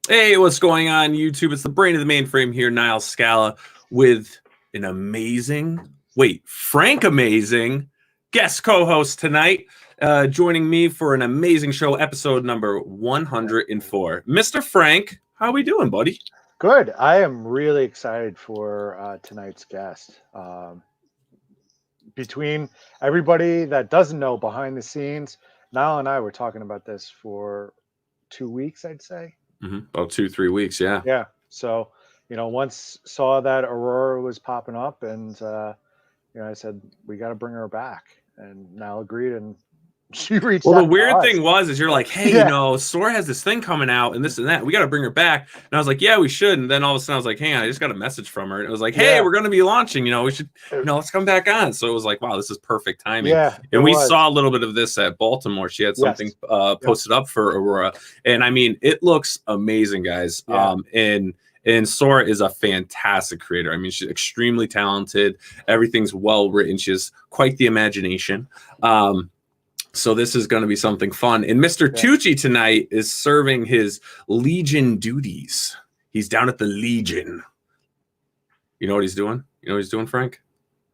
Hey, what's going on, YouTube? It's the brain of the mainframe here, Nile Scala, with an Frank amazing guest co-host tonight, joining me for an amazing show, episode number 104. Mr. Frank, how we doing, buddy? Good. I am really excited for tonight's guest. Between everybody that doesn't know behind the scenes, Niall and I were talking about this for 2 weeks, I'd say. About 2-3 weeks, yeah. Yeah. So, once saw that Aurora was popping up, and I said we got to bring her back, and Niall agreed, and she reached out. Well, the weird thing is you're like, hey, Yeah. Sorah has this thing coming out and this and that. We got to bring her back. And I was like, yeah, we should. And then all of a sudden I was like, hang on, I just got a message from her. And it was like, hey, we're going to be launching, we should, let's come back on. So it was like, wow, this is perfect timing. Yeah. And we saw a little bit of this at Baltimore. She had something posted up for Aurora. And I mean, it looks amazing, guys. Yeah. And Sorah is a fantastic creator. I mean, she's extremely talented. Everything's well written. She has quite the imagination. So this is going to be something fun. And Mr. Tucci tonight is serving his Legion duties. He's down at the Legion. You know what he's doing? You know what he's doing, Frank?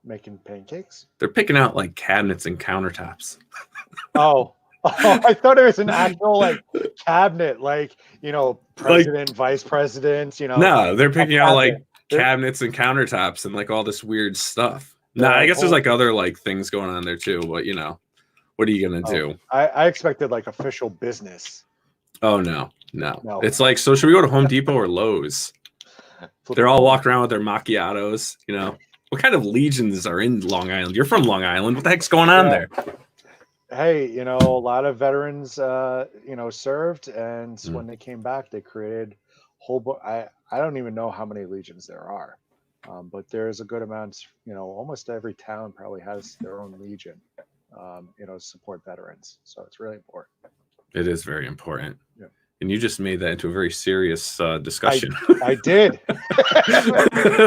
Making pancakes? They're picking out like cabinets and countertops. Oh, I thought it was an actual cabinet, president, vice president, No, they're picking out like cabinets and countertops and like all this weird stuff. No, I guess there's like other like things going on there too, but what are you going to do? I expected like official business. Oh, no. It's like, so should we go to Home Depot or Lowe's? They're all walking around with their macchiatos, What kind of legions are in Long Island? You're from Long Island. What the heck's going on there? Hey, a lot of veterans, served. And when they came back, they created I don't even know how many legions there are. But there's a good amount, almost every town probably has their own legion. Support veterans. So it's really important. It is very important. Yeah. And you just made that into a very serious discussion. I did.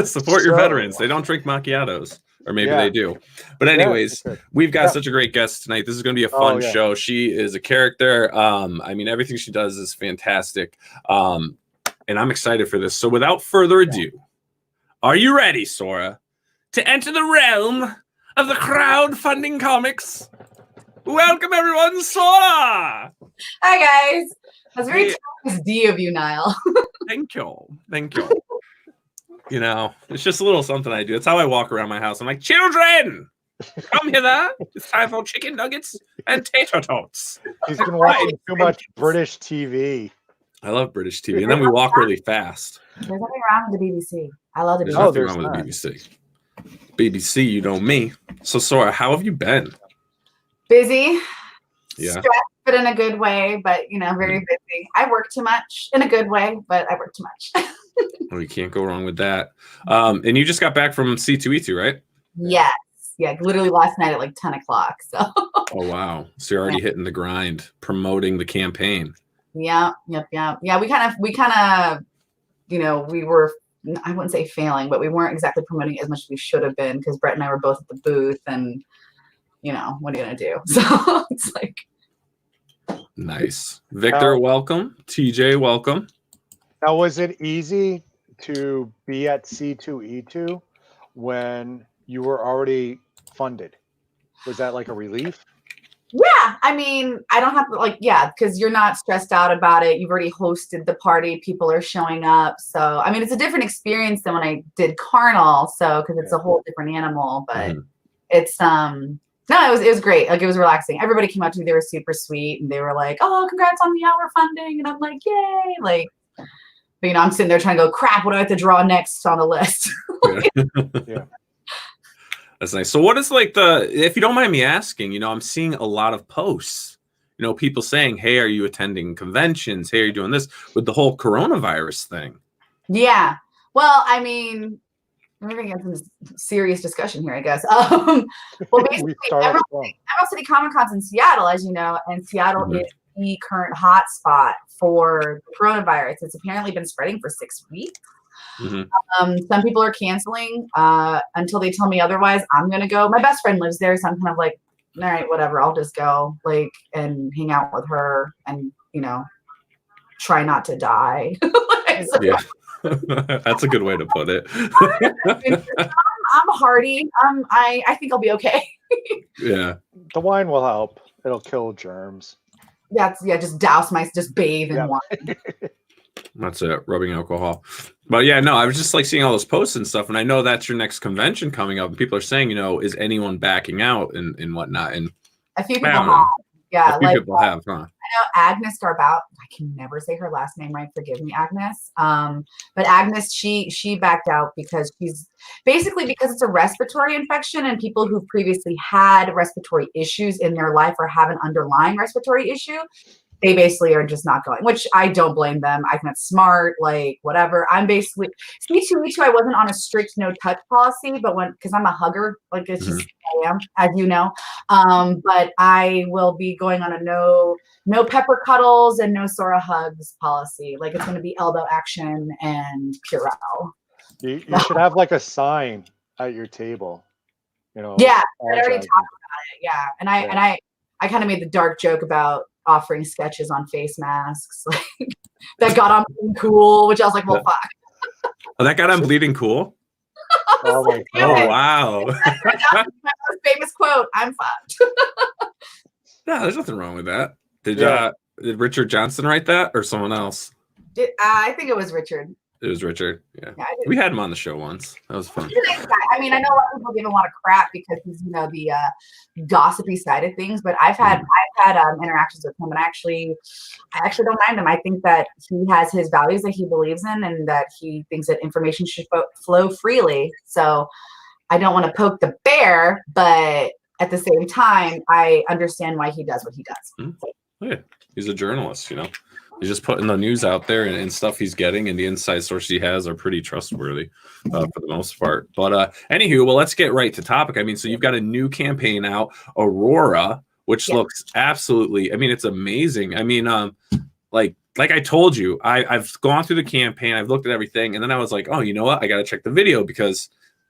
Support your veterans. They don't drink macchiatos. Or maybe they do. But anyways, we've got such a great guest tonight. This is going to be a fun show. She is a character. I mean, everything she does is fantastic. And I'm excited for this. So without further ado, are you ready, Sorah, to enter the realm of the crowdfunding comics? Welcome, everyone, Sorah! Hi, guys. That's very D of you, Niall. Thank you. It's just a little something I do. It's how I walk around my house. I'm like, children, come hither. It's time for chicken nuggets and tater tots. He's been watching too much British TV. I love British TV. And then we walk really fast. There's nothing wrong with the BBC. I love the BBC. There's nothing wrong with the BBC. BBC, you know me. So, Sorah, how have you been? Busy. Yeah. Stressed, but in a good way. But, very busy. I work too much in a good way, but I work too much. Well, you can't go wrong with that. And you just got back from C2E2, right? Yes. Yeah, literally last night at like 10 o'clock. So. Oh, wow. So you're already hitting the grind, promoting the campaign. Yeah. Yeah, we kind of, we were, I wouldn't say failing, but we weren't exactly promoting as much as we should have been because Brett and I were both at the booth and, what are you going to do? So it's like. Nice. Victor, welcome. TJ, welcome. Now, was it easy to be at C2E2 when you were already funded? Was that like a relief? Yeah, I mean, I don't have to because you're not stressed out about it. You've already hosted the party. People are showing up. So, I mean, it's a different experience than when I did Carnal. So, because it's a whole different animal, but it's, no, it was great. Like, it was relaxing. Everybody came out to me. They were super sweet. And they were like, oh, congrats on the hour funding. And I'm like, yay. But, I'm sitting there trying to go, crap, what do I have to draw next on the list? Yeah. That's nice. So what is if you don't mind me asking, I'm seeing a lot of posts, people saying, hey, are you attending conventions? Hey, are you doing this with the whole coronavirus thing? Yeah. Well, I mean, we're going to get some serious discussion here, I guess. Well, basically, Emerald City Comic Con's in Seattle, as you know, and Seattle is the current hotspot for coronavirus. It's apparently been spreading for 6 weeks. Some people are canceling until they tell me otherwise. I'm going to go. My best friend lives there, so I'm kind of like, all right, whatever. I'll just go and hang out with her and, try not to die. Yeah. That's a good way to put it. I'm hardy. I think I'll be okay. Yeah. The wine will help. It'll kill germs. Yeah, just just bathe in wine. That's it, rubbing alcohol. But yeah, no, I was just like seeing all those posts and stuff, and I know that's your next convention coming up, and people are saying, is anyone backing out and whatnot? And a few people have. Yeah, a few people have, huh? I know Agnes Garbout. I can never say her last name right. Forgive me, Agnes. But Agnes, she backed out because she's basically because it's a respiratory infection, and people who previously had respiratory issues in their life or have an underlying respiratory issue, they basically are just not going, which I don't blame them. I think that's smart, like whatever. I'm basically C2E2. I wasn't on a strict no touch policy, but because I'm a hugger, like it's just I am, as you know. But I will be going on a no pepper cuddles and no Sorah hugs policy. Like it's going to be elbow action and Purell. You should have like a sign at your table. Yeah, I already talked about it. Yeah, and I kind of made the dark joke about offering sketches on face masks that got on Bleeding Cool, which I was like, well, fuck. Oh, that got on Bleeding Cool? Oh my God. Oh, wow. My most famous quote, I'm fucked. No, there's nothing wrong with that. Did Richard Johnson write that or someone else? I think it was Richard. It was Richard. Yeah, we had him on the show once. That was fun. I mean, I know a lot of people give him a lot of crap because he's, the gossipy side of things. But I've had interactions with him, and I actually don't mind him. I think that he has his values that he believes in, and that he thinks that information should flow freely. So I don't want to poke the bear, but at the same time, I understand why he does what he does. Yeah, he's a journalist, He's just putting the news out there and stuff he's getting, and the inside sources he has are pretty trustworthy for the most part. But anywho, well, let's get right to topic. I mean, so you've got a new campaign out, Aurora, which looks absolutely, I mean, it's amazing. I mean, like I told you, I've gone through the campaign, I've looked at everything, and then I was like, oh, you know what? I got to check the video because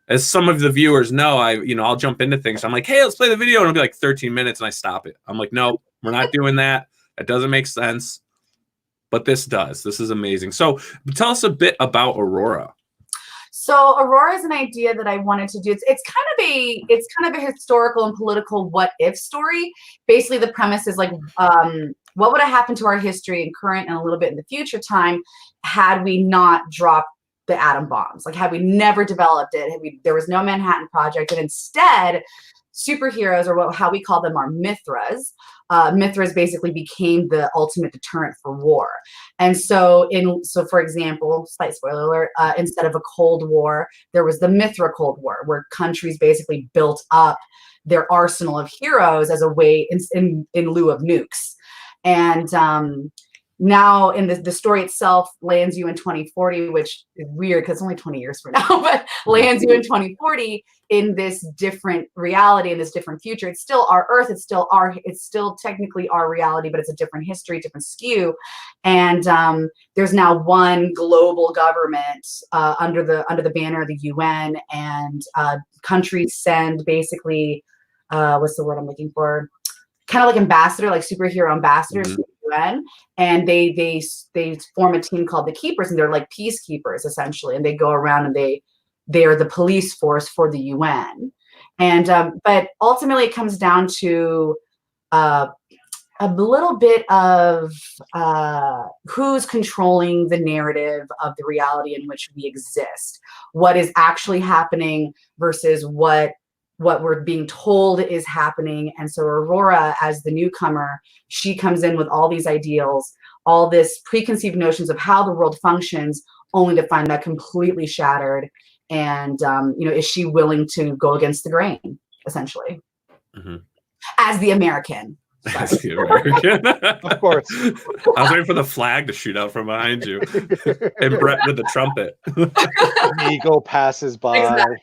as some of the viewers know, I'll jump into things. I'm like, hey, let's play the video. And it'll be like 13 minutes and I stop it. I'm like, no, we're not doing that. That doesn't make sense. But this does. This is amazing. So tell us a bit about Aurora. So Aurora is an idea that I wanted to do. It's kind of a historical and political what if story. Basically, the premise is like, what would have happened to our history and current and a little bit in the future time had we not dropped the atom bombs? Like, had we never developed it, there was no Manhattan Project, and instead superheroes, or how we call them, are Mithras. Mithras basically became the ultimate deterrent for war. And so for example, slight spoiler alert, instead of a Cold War, there was the Mithra Cold War, where countries basically built up their arsenal of heroes as a way in lieu of nukes. And now in the story itself lands you in 2040, which is weird because it's only 20 years from now, but lands you in 2040 in this different reality, in this different future. It's still our Earth. It's still technically our reality, but it's a different history, different skew. And there's now one global government under the banner of the UN, and countries send basically, what's the word I'm looking for? Kind of like ambassador, like superhero ambassadors to the UN, and they form a team called the Keepers, and they're like peacekeepers essentially, and they go around and they are the police force for the UN. And but ultimately it comes down to a little bit of who's controlling the narrative of the reality in which we exist, what is actually happening versus what we're being told is happening. And so Aurora, as the newcomer, she comes in with all these ideals, all this preconceived notions of how the world functions, only to find that completely shattered. And is she willing to go against the grain, essentially, as the American? As the American. Of course. I was waiting for the flag to shoot out from behind you. And Brett with the trumpet. An eagle passes by. Exactly.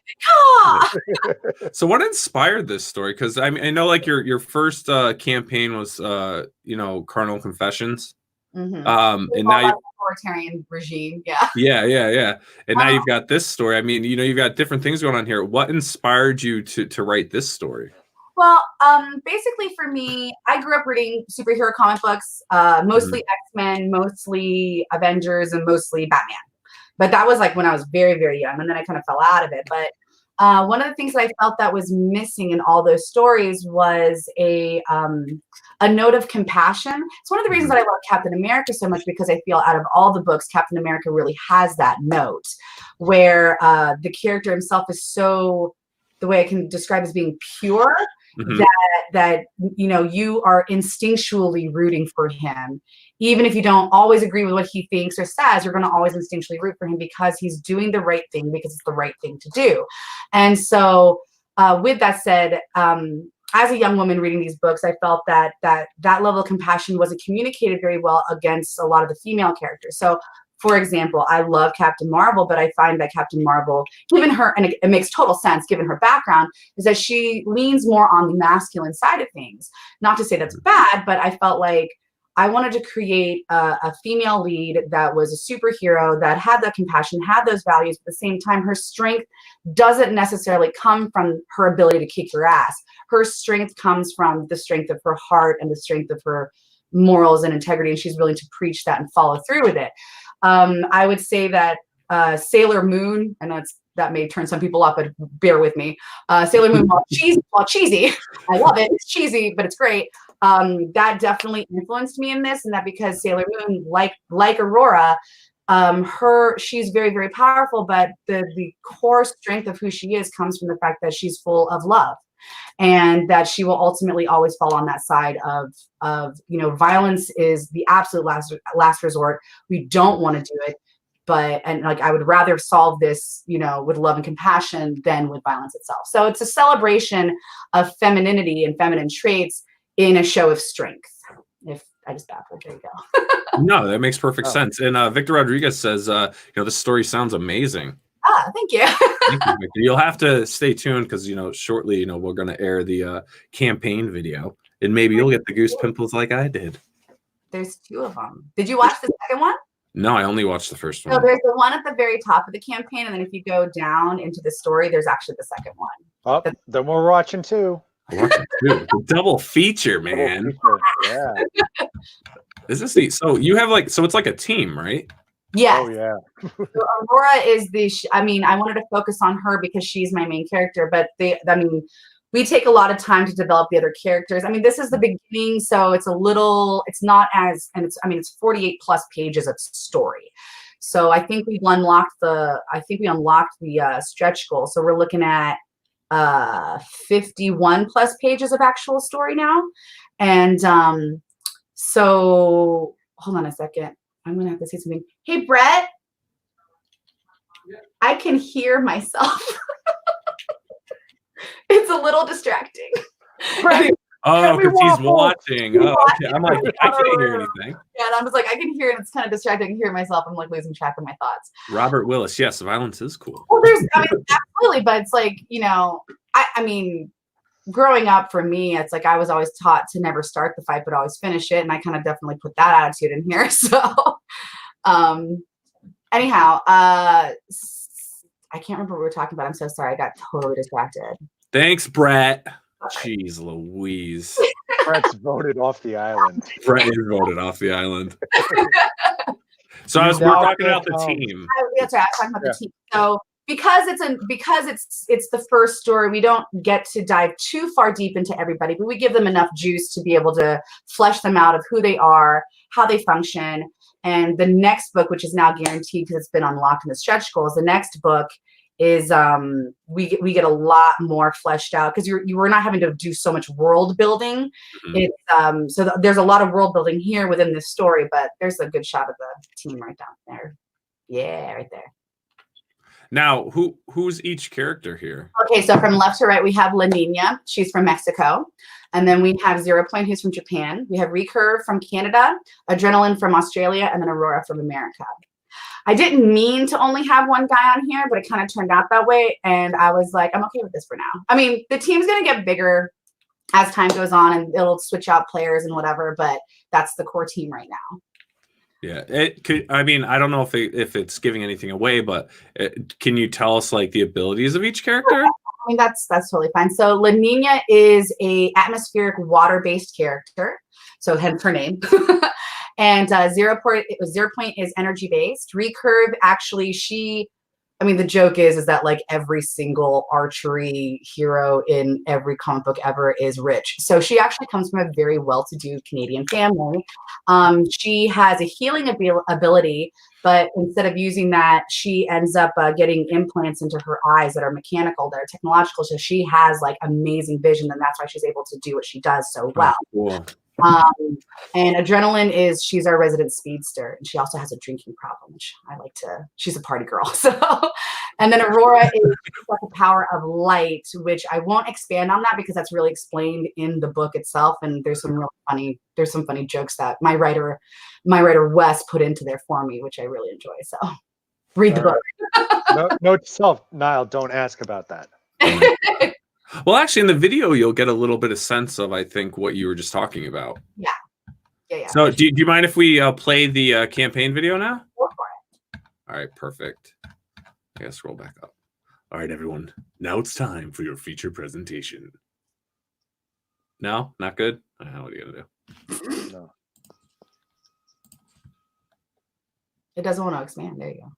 So what inspired this story? Because I mean, I know like your first campaign was Carnal Confessions. And now you authoritarian regime. Yeah. And now you've got this story. I mean, you've got different things going on here. What inspired you to write this story? Well, basically for me, I grew up reading superhero comic books, mostly X-Men, mostly Avengers, and mostly Batman. But that was like when I was very, very young, and then I kind of fell out of it. But one of the things that I felt that was missing in all those stories was a note of compassion. It's one of the reasons that I love Captain America so much, because I feel out of all the books, Captain America really has that note where the character himself is so, the way I can describe as being pure, that you know, you are instinctually rooting for him. Even if you don't always agree with what he thinks or says, you're going to always instinctually root for him because he's doing the right thing, because it's the right thing to do. And so with that said, as a young woman reading these books, I felt that level of compassion wasn't communicated very well against a lot of the female characters. So for example, I love Captain Marvel, but I find that Captain Marvel, given her, and it makes total sense given her background, is that she leans more on the masculine side of things. Not to say that's bad, but I felt like I wanted to create a female lead that was a superhero, that had that compassion, had those values. At the same time, her strength doesn't necessarily come from her ability to kick your ass. Her strength comes from the strength of her heart and the strength of her morals and integrity, and she's willing to preach that and follow through with it. I would say that Sailor Moon, I know that may turn some people off, but bear with me. Sailor Moon, while cheesy, I love it. It's cheesy, but it's great. That definitely influenced me in this, and that because Sailor Moon, like Aurora, she's very, very powerful, but the core strength of who she is comes from the fact that she's full of love, and that she will ultimately always fall on that side of you know, violence is the absolute last resort. We don't want to do it, and like, I would rather solve this, you know, with love and compassion than with violence itself. So it's a celebration of femininity and feminine traits in a show of strength. If I just babbled, there you go. No, that makes perfect sense. And Victor Rodriguez says, you know, this story sounds amazing. Ah, thank you. Thank you, Victor. You'll have to stay tuned because, you know, shortly, you know, we're going to air the campaign video, and maybe you'll get the goose pimples like I did. There's 2 of them. Did you watch the second one? No, I only watched the first one. So there's the one at the very top of the campaign, and then if you go down into the story, there's actually the second one. Oh, then we're watching 2. The double feature, man. Yeah. Is this the, so you have like, so it's like a team, right? Yes. Oh yeah. So Aurora is I mean, I wanted to focus on her because she's my main character, but I mean, we take a lot of time to develop the other characters. I mean, this is the beginning, so it's not as, and it's 48 plus pages of story. So I think we unlocked the stretch goal. So we're looking at 51 plus pages of actual story now. And so hold on a second. I'm gonna have to say something. Hey, Brett. Yeah. I can hear myself. It's a little distracting. Right. Oh, because he's watching. Oh, okay. I'm like, I can't hear anything. Yeah, and I'm just like, I can hear it. It's kind of distracting. I can hear myself. I'm like losing track of my thoughts. Robert Willis. Yes, violence is cool. Well, absolutely, but it's like, you know, I mean, growing up for me, it's like I was always taught to never start the fight, but always finish it. And I kind of definitely put that attitude in here. So anyhow, I can't remember what we were talking about. I'm so sorry. I got totally distracted. Thanks, Brett. Jeez Louise. Brett's voted off the island. Brett is voted off the island. So we're talking about the team. That's right. I was talking about the team. So because it's the first story, we don't get to dive too far deep into everybody, but we give them enough juice to be able to flesh them out of who they are, how they function. And the next book, which is now guaranteed because it's been unlocked in the stretch goals, the next book is we get a lot more fleshed out because you were not having to do so much world building. Mm-hmm. It's there's a lot of world building here within this story, but there's a good shot of the team right down there. Yeah, right there. Now, who's each character here? Okay, so from left to right, we have La Nina. She's from Mexico. And then we have 0 Point, who's from Japan. We have Recurve from Canada, Adrenaline from Australia, and then Aurora from America. I didn't mean to only have one guy on here, but it kind of turned out that way. And I was like, I'm okay with this for now. I mean, the team's going to get bigger as time goes on, and it'll switch out players and whatever, but that's the core team right now. Yeah, it could. I mean, I don't know if it's giving anything away, but can you tell us like the abilities of each character? mean, that's totally fine. So La Nina is a atmospheric water-based character, so hence her name. And 0 point is energy-based. Recurve, actually, I mean, the joke is that like every single archery hero in every comic book ever is rich. So she actually comes from a very well-to-do Canadian family. She has a healing ability, but instead of using that, she ends up getting implants into her eyes that are mechanical, that are technological. So she has like amazing vision, and that's why she's able to do what she does so well. Cool. And Adrenaline she's our resident speedster, and she also has a drinking problem, which she's a party girl. So, and then Aurora is the power of light, which I won't expand on that because that's really explained in the book itself. And there's some funny jokes that my writer Wes put into there for me, which I really enjoy. So read the book. Note to self, Nile, don't ask about that. Well, actually, in the video, you'll get a little bit of sense of, I think, what you were just talking about. Yeah. So do you mind if we play the campaign video now? Go for it. All right, perfect. I gotta scroll back up. All right, everyone. Now it's time for your feature presentation. No? Not good? What are you gonna do? No. It doesn't want to expand. There you go.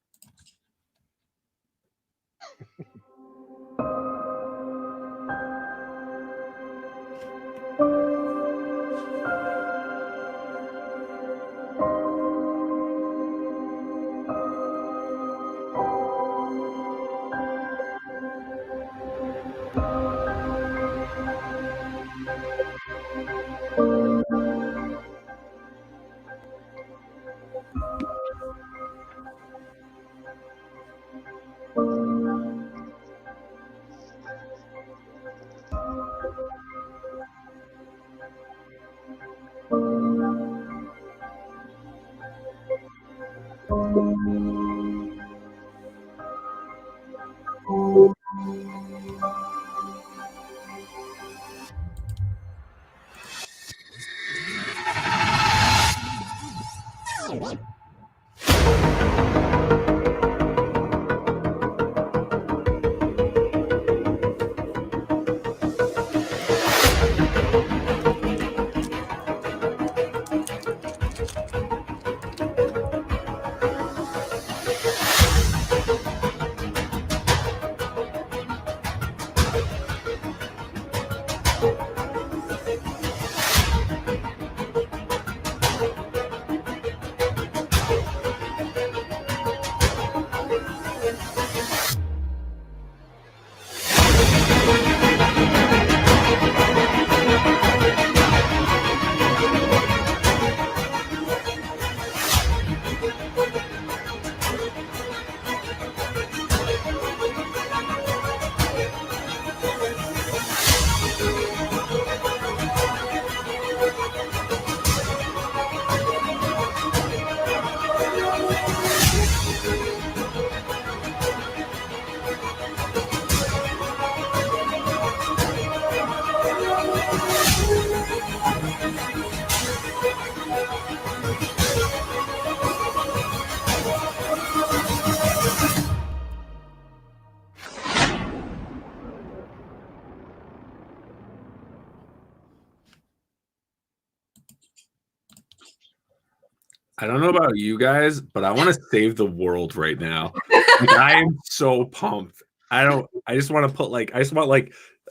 I don't know about you guys, but I want to save the world right now. Like, I am so pumped. I just want to put like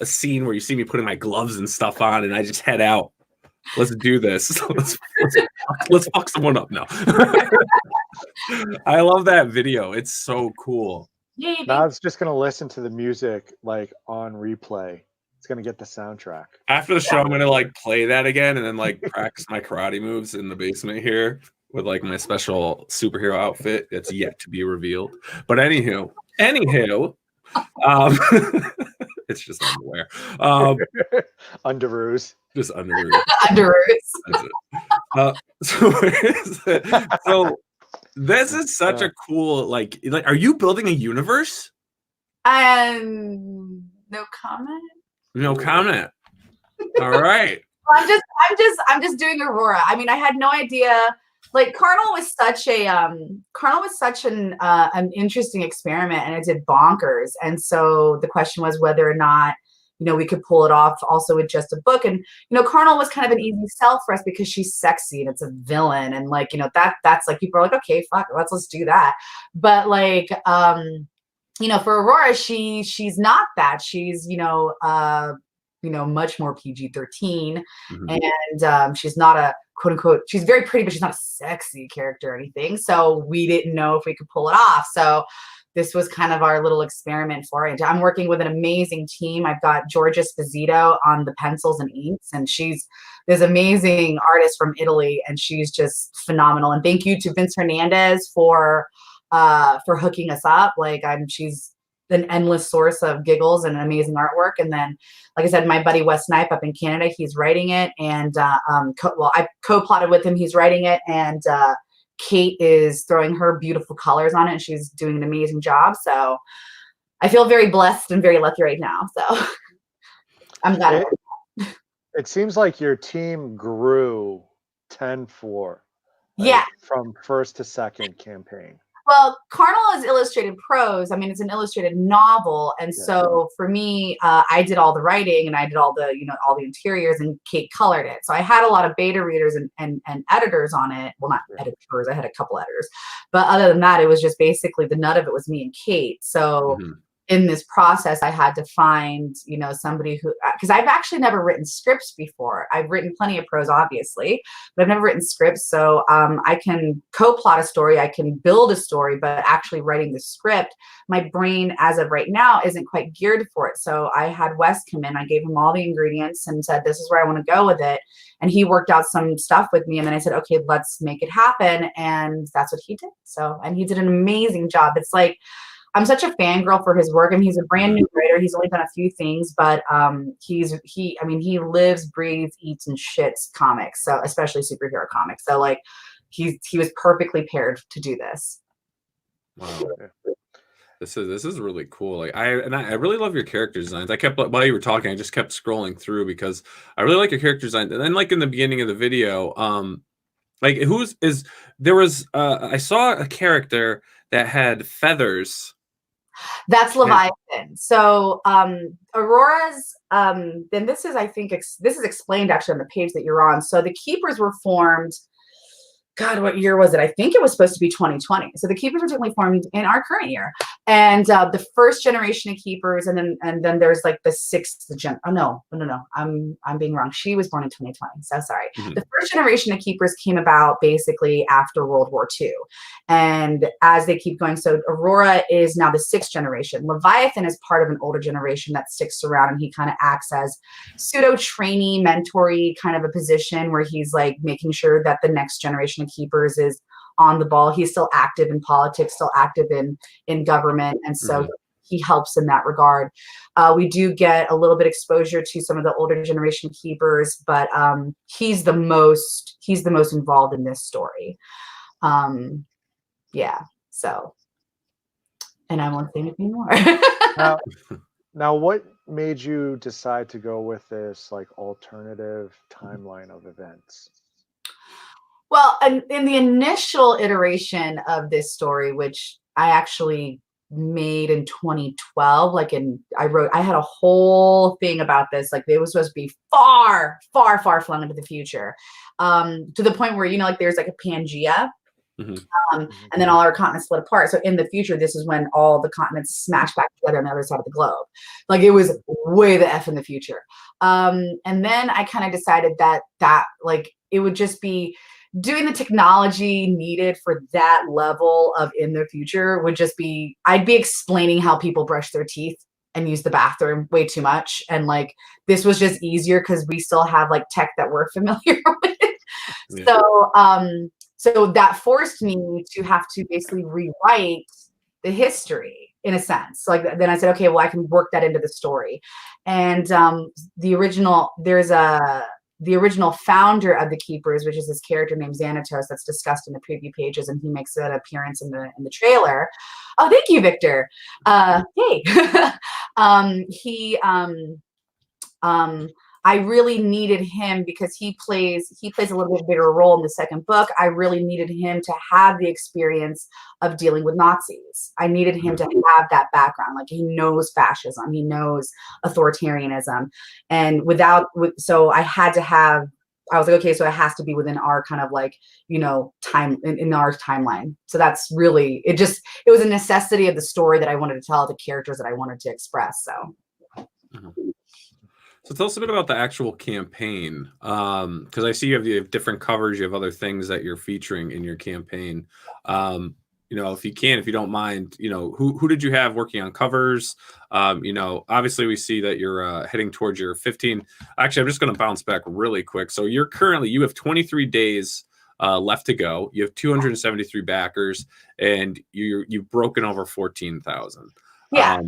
a scene where you see me putting my gloves and stuff on and I just head out. Let's do this. Let's fuck someone up now. I love that video. It's so cool. Yeah. Now it's just gonna listen to the music like on replay. It's gonna get the soundtrack. After the show, I'm gonna like play that again and then like practice my karate moves in the basement here with like my special superhero outfit that's yet to be revealed. But anywho, it's just underwear. Underoos. Just underoos. Underoos. So this is such a cool like. Are you building a universe? No comment. No comment. All right. I'm just doing Aurora. I mean, I had no idea like Carnal was such an interesting experiment, and it did bonkers. And so the question was whether or not, you know, we could pull it off also with just a book. And, you know, Carnal was kind of an easy sell for us because she's sexy and it's a villain. And like, you know, that's like, people are like, okay, fuck, let's do that. But like, you know, for Aurora, she's not that. She's, you know, much more PG-13, and she's not a quote unquote. She's very pretty, but she's not a sexy character or anything. So we didn't know if we could pull it off. So this was kind of our little experiment for it. I'm working with an amazing team. I've got Georgia Sposito on the pencils and inks, and she's this amazing artist from Italy, and she's just phenomenal. And thank you to Vince Hernandez for hooking us up. Like she's an endless source of giggles and amazing artwork. And then, like I said, my buddy Wes Snipe up in Canada, he's writing it. And I co-plotted with him, he's writing it. And Kate is throwing her beautiful colors on it, and she's doing an amazing job. So I feel very blessed and very lucky right now. So I'm glad. It seems like your team grew tenfold. Yeah. From first to second campaign. Well, Carnal is illustrated prose. I mean, it's an illustrated novel. And so for me, I did all the writing, and I did all the, you know, all the interiors, and Kate colored it. So I had a lot of beta readers and editors on it. Well, not editors. I had a couple editors. But other than that, it was just basically the nut of it was me and Kate. So in this process, I had to find, you know, somebody who, because I've actually never written scripts before. I've written plenty of prose, obviously, but I've never written scripts. So I can co-plot a story, I can build a story, but actually writing the script, my brain as of right now isn't quite geared for it. So I had Wes come in, I gave him all the ingredients and said, this is where I want to go with it. And he worked out some stuff with me. And then I said, okay, let's make it happen. And that's what he did. So, and he did an amazing job. It's like, I'm such a fangirl for his work. I mean, he's a brand new writer. He's only done a few things, but he lives, breathes, eats, and shits comics. So especially superhero comics. So like, he was perfectly paired to do this. Wow. This is really cool. Like I really love your character designs. I kept, while you were talking, I just kept scrolling through because I really like your character design. And then like in the beginning of the video, like I saw a character that had feathers. That's Leviathan. So Aurora's then this is, I think this is explained actually on the page that you're on. So the Keepers were formed, God, what year was it? I think it was supposed to be 2020. So the Keepers were technically formed in our current year. And the first generation of Keepers, and then there's like the sixth gen. Oh no. I'm being wrong. She was born in 2020. So sorry. The first generation of Keepers came about basically after World War II. And as they keep going, so Aurora is now the sixth generation. Leviathan is part of an older generation that sticks around, and he kind of acts as pseudo trainee, mentor-y kind of a position where he's like making sure that the next generation of Keepers is on the ball. He's still active in politics, still active in government, and so he helps in that regard. We do get a little bit exposure to some of the older generation Keepers, but he's the most involved in this story. Yeah. So, and I won't say anything more. Now, what made you decide to go with this like alternative timeline of events? Well, in the initial iteration of this story, which I actually made in 2012, I had a whole thing about this. Like, it was supposed to be far, far, far flung into the future, to the point where, you know, like there's like a Pangea, and then all our continents split apart. So in the future, this is when all the continents smash back together on the other side of the globe. Like, it was way the F in the future. And then I kind of decided that like it would just be doing the technology needed for that level of in the future would just be, I'd be explaining how people brush their teeth and use the bathroom way too much. And like, this was just easier because we still have like tech that we're familiar with. Yeah. So that forced me to have to basically rewrite the history in a sense. Like, then I said, okay, well, I can work that into the story. And the original founder of the Keepers, which is this character named Xanatos that's discussed in the preview pages, and he makes an appearance in the trailer. Oh, thank you, Victor. Hey. I really needed him because he plays a little bit bigger role in the second book. I really needed him to have the experience of dealing with Nazis. I needed him to have that background. Like, he knows fascism, he knows authoritarianism, and so I had to have. I was like, okay, so it has to be within our kind of like, you know, time in our timeline. So that's really, it was a necessity of the story that I wanted to tell, the characters that I wanted to express. So. So tell us a bit about the actual campaign. Because I see you have different covers, you have other things that you're featuring in your campaign. You know, if you don't mind, you know, who did you have working on covers? You know, obviously we see that you're heading towards your 15. Actually, I'm just going to bounce back really quick. So you have 23 days left to go. You have 273 backers, and you've broken over 14,000. Yeah.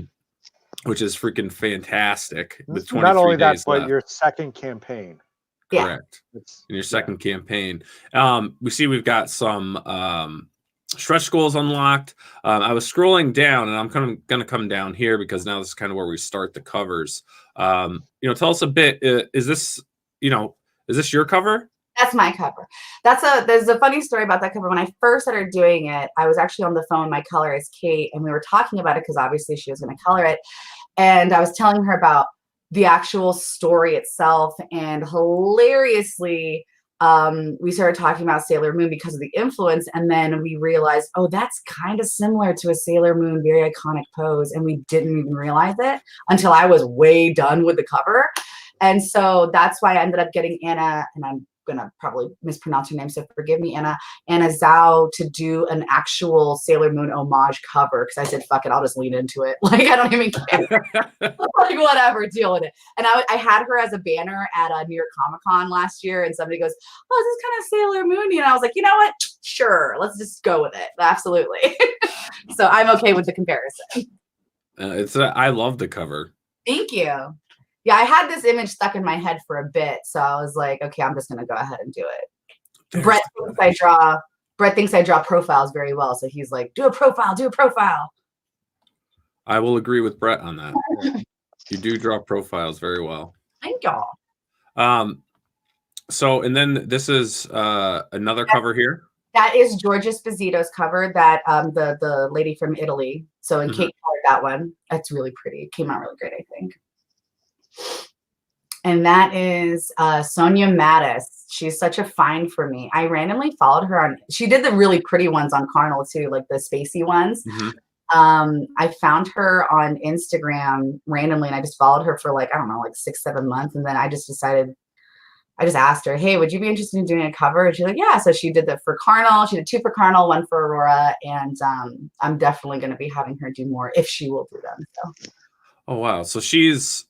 Which is freaking fantastic. With 23 not only that, days but left. your second campaign. Correct. Yeah. In your second campaign. We see we've got some stretch goals unlocked. I was scrolling down, and I'm going to come down here because now this is kind of where we start the covers. You know, tell us a bit. Is this your cover? That's my cover. There's a funny story about that cover. When I first started doing it, I was actually on the phone with my colorist, Kate, and we were talking about it because obviously she was going to color it. And I was telling her about the actual story itself, and hilariously, we started talking about Sailor Moon because of the influence, and then we realized, oh, that's kind of similar to a Sailor Moon very iconic pose, and we didn't even realize it until I was way done with the cover. And so that's why I ended up getting Anna, and I'm gonna probably mispronounce her name, so forgive me, Anna Zhao, to do an actual Sailor Moon homage cover, because I said, fuck it, I'll just lean into it. Like, I don't even care. Like, whatever, deal with it. And I had her as a banner at New York Comic-Con last year, and somebody goes, oh, this is kind of Sailor Moon-y, and I was like, you know what? Sure, let's just go with it. Absolutely. So I'm okay with the comparison. I love the cover. Thank you. Yeah, I had this image stuck in my head for a bit, so I was like, okay, I'm just gonna go ahead and do it. Brett thinks I draw profiles very well, so he's like, do a profile. I will agree with Brett on that. You do draw profiles very well. Thank y'all. So, and then this is another cover here. That is Georgia Esposito's cover, that the lady from Italy. So, and Kate colored that one. That's really pretty. It came out really great, I think. And that is Sonia Mattis. She's such a find for me. I randomly followed her she did the really pretty ones on Carnal too, like the spacey ones. I found her on Instagram randomly, and I just followed her for like, I don't know, like 6-7 months. And then I just asked her, hey, would you be interested in doing a cover? And she's like, yeah. So she did that for Carnal. She did 2 for Carnal, 1 for Aurora. And I'm definitely going to be having her do more if she will do them. So. Oh, wow. So she's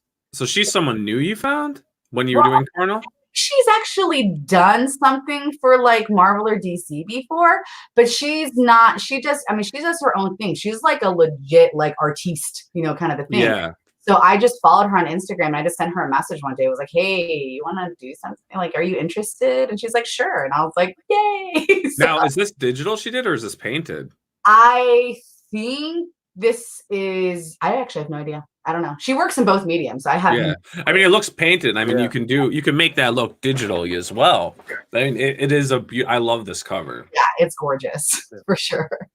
someone new you found when you were doing Carnal? She's actually done something for like Marvel or DC before, but she does her own thing. She's like a legit like artiste, you know, kind of a thing. Yeah. So I just followed her on Instagram, and I just sent her a message one day. I was like, hey, you want to do something? Like, are you interested? And she's like, sure. And I was like, yay. So, now, is this digital she did, or is this painted? I think this is, I actually have no idea. I don't know. She works in both mediums, so I have. Yeah, I mean, it looks painted. I mean, you can make that look digital as well. I mean, it is I love this cover. Yeah, it's gorgeous for sure.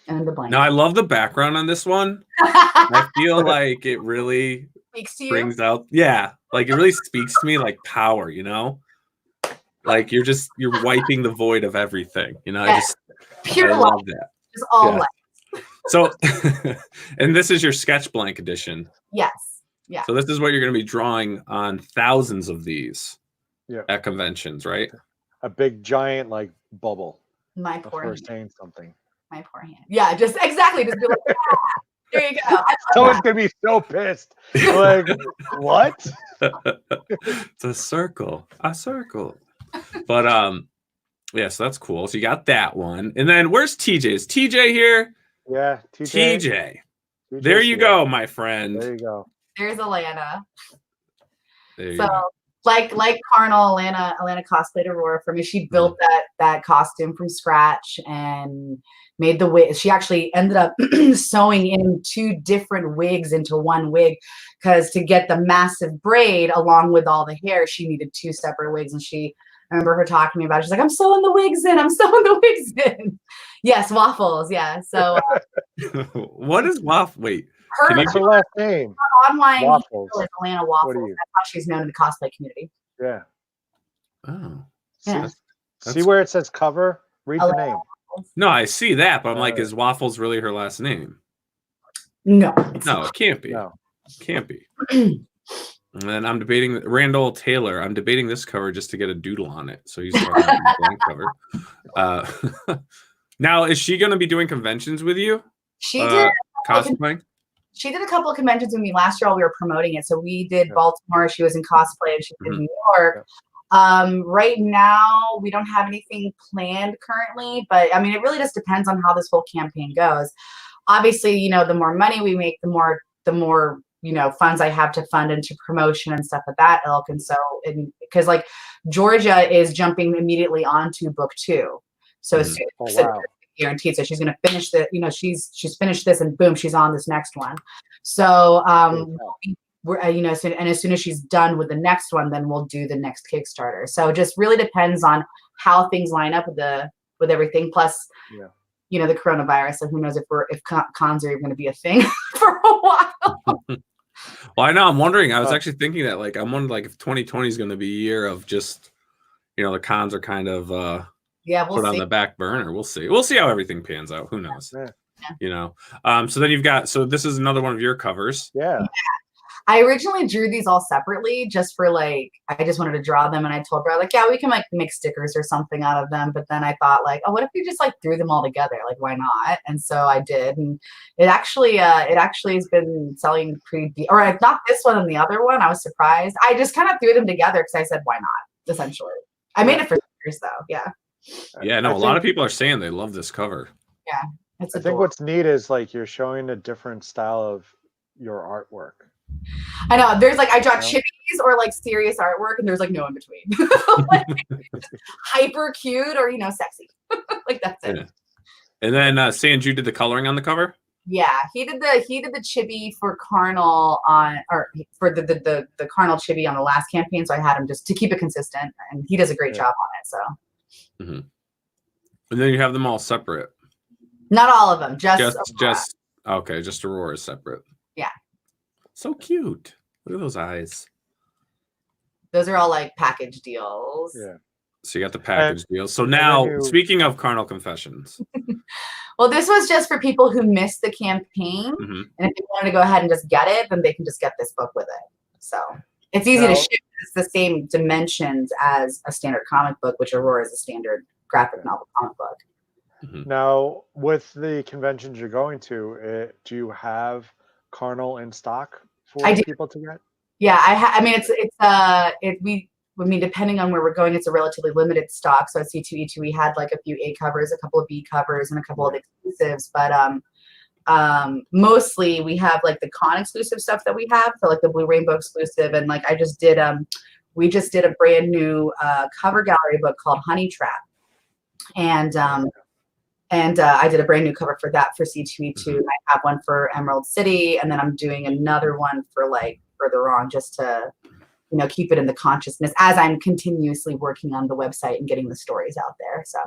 And the blanket. Now, I love the background on this one. I feel like it really speaks to you. Brings out, like it really speaks to me, like power. You know, like you're wiping the void of everything. You know, yes. Pure I love that. Just all light. So, and this is your sketch blank edition. Yes. Yeah. So this is what you're going to be drawing on thousands of these at conventions, right? A big giant like bubble. My poor hand. Saying something. My poor hand. Yeah, just exactly. Just be like, there you go. Someone's gonna be so pissed. Like, what? It's a circle. But yeah, so that's cool. So you got that one, and then where's TJ? Is TJ here? Yeah, TJ. There you go, my friend. There you go. There's Alana. There you go. like Carnal, Atlanta cosplayed Aurora for me. She built that costume from scratch and made the wig. She actually ended up sewing in 2 different wigs into one wig, because to get the massive braid along with all the hair, she needed 2 separate wigs. And I remember her talking to me about it. She's like, I'm sewing the wigs in. I'm sewing the wigs in. Yes, Waffles. Yeah. So what is Waffle? Wait. What's her last name? Online Waffles. is Atlanta Waffles. That's how she's known in the cosplay community. Yeah. Oh. Yeah. See where it says cover? Read the name. No, I see that, but I'm like, is Waffles really her last name? No. No, it can't be. No. It can't be. And then I'm debating Randall Taylor. I'm debating this cover just to get a doodle on it. So he's the blank cover. Now, is she going to be doing conventions with you? She did. Cosplaying? She did a couple of conventions with me last year while we were promoting it. So we did Baltimore. She was in cosplay, and she did New York. Right now, we don't have anything planned currently, but I mean, it really just depends on how this whole campaign goes. Obviously, you know, the more money we make, the more you know, funds I have to fund into promotion and stuff of that ilk. And so, because like Georgia is jumping immediately onto book 2, so as soon as guaranteed. So she's going to finish the, you know, she's finished this, and boom, she's on this next one. So we're you know, as soon as she's done with the next one, then we'll do the next Kickstarter. So it just really depends on how things line up with everything. Plus, you know, the coronavirus. So who knows if cons are even going to be a thing for a while. Well, I know. I'm wondering. I was actually thinking that, like, I'm wondering, like, if 2020 is going to be a year of just, you know, the cons are kind of we'll put on the back burner. We'll see. We'll see how everything pans out. Who knows? You know. So then you've got. So this is another one of your covers. Yeah. I originally drew these all separately just for like, I just wanted to draw them, and I told her like, yeah, we can like make stickers or something out of them. But then I thought like, oh, what if we just like threw them all together? Like, why not? And so I did, and it actually has been selling pretty, or not this one and the other one. I was surprised. I just kind of threw them together because I said, why not? Essentially, I made it for stickers though. Yeah. Yeah. No, a lot of people are saying they love this cover. Yeah. I think what's neat is like you're showing a different style of your artwork. I know there's like, I draw chippies or like serious artwork, and there's like no in between. Like, hyper cute or, you know, sexy. Like that's it. Yeah. And then Sanju did the coloring on the cover. Yeah, he did the chibi for Carnal on, or for the Carnal chibi on the last campaign. So I had him just to keep it consistent, and he does a great job on it. So. And then you have them all separate. Not all of them, just okay, just Aurora is separate. Yeah. So cute. Look at those eyes. Those are all like package deals. Yeah. So you got the package deals. So now, speaking of Carnal Confessions. Well, this was just for people who missed the campaign. And if they wanted to go ahead and just get it, then they can just get this book with it. So it's easy to ship. It's the same dimensions as a standard comic book, which Aurora is a standard graphic novel comic book. Now, with the conventions you're going to, do you have Carnal in stock for people to get? Yeah, I mean, I mean, depending on where we're going, it's a relatively limited stock. So at C2E2, we had like a few A covers, a couple of B covers, and a couple of exclusives. But mostly we have like the con exclusive stuff that we have, so like the Blue Rainbow exclusive, and like I just did we just did a brand new cover gallery book called Honey Trap, and I did a brand new cover for that for C2E2. And I have one for Emerald City, and then I'm doing another one for like further on, just to, you know, keep it in the consciousness as I'm continuously working on the website and getting the stories out there. So,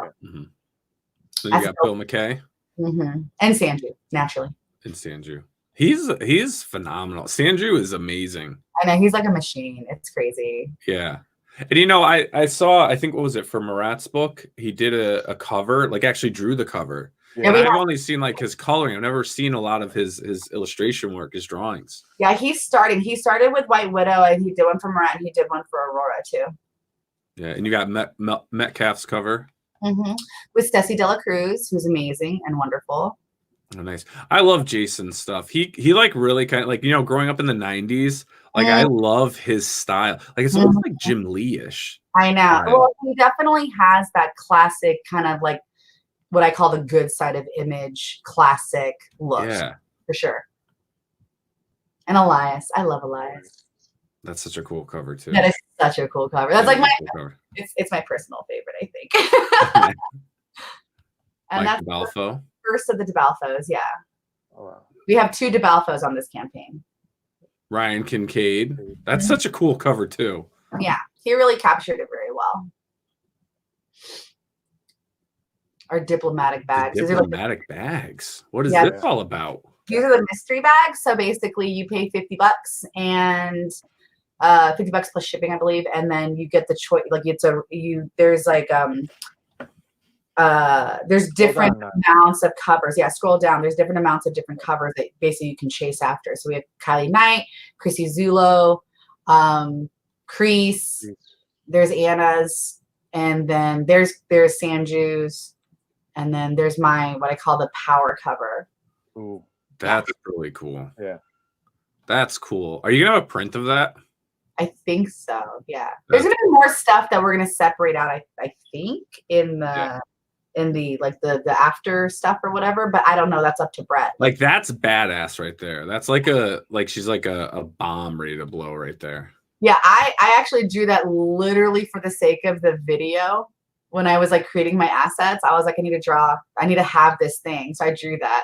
so you got Bill McKay, and Sanju, naturally. And Sanju, he's phenomenal. Sanju is amazing. I know, he's like a machine. It's crazy. Yeah. And you know, I saw, I think, what was it, for Marat's book? He did a cover, like actually drew the cover. Yeah, I've only seen like his coloring. I've never seen a lot of his illustration work, his drawings. Yeah, he's starting. He started with White Widow, and he did one for Marat, and he did one for Aurora too. Yeah, and you got Metcalf's cover. With Stacey Dela Cruz, who's amazing and wonderful. Oh, nice. I love Jason's stuff. He like really kind of like, you know, growing up in the 90s, like I love his style. Like it's almost like Jim Lee-ish. I know. Well, he definitely has that classic kind of like what I call the good side of Image classic look. Yeah, for sure. And Elias. I love Elias. That's such a cool cover too. That is such a cool cover. That's like my cool it's my personal favorite, I think. And Mike that's DeBalfo. First of the DeBalfos, yeah. Oh, wow. We have 2 DeBalfos on this campaign. Ryan Kincaid. That's such a cool cover too. Yeah, he really captured it very well. Our diplomatic bags. Diplomatic bags. What is this all about? These are the mystery bags. So basically you pay $50 and $50 plus shipping, I believe, and then you get the choice. Like there's different amounts of covers. Yeah, scroll down. There's different amounts of different covers that basically you can chase after. So we have Kylie Knight, Chrissy Zulo, Crease. There's Anna's, and then there's Sanju's, and then there's what I call the power cover. Ooh, that's really cool. Yeah, that's cool. Are you gonna have a print of that? I think so. Yeah, there's gonna be more stuff that we're gonna separate out. I think in the like the after stuff or whatever, but I don't know. That's up to Brett. Like that's badass right there. That's like she's like a bomb ready to blow right there. Yeah, I actually drew that literally for the sake of the video. When I was like creating my assets, I was like, I need to have this thing. So I drew that.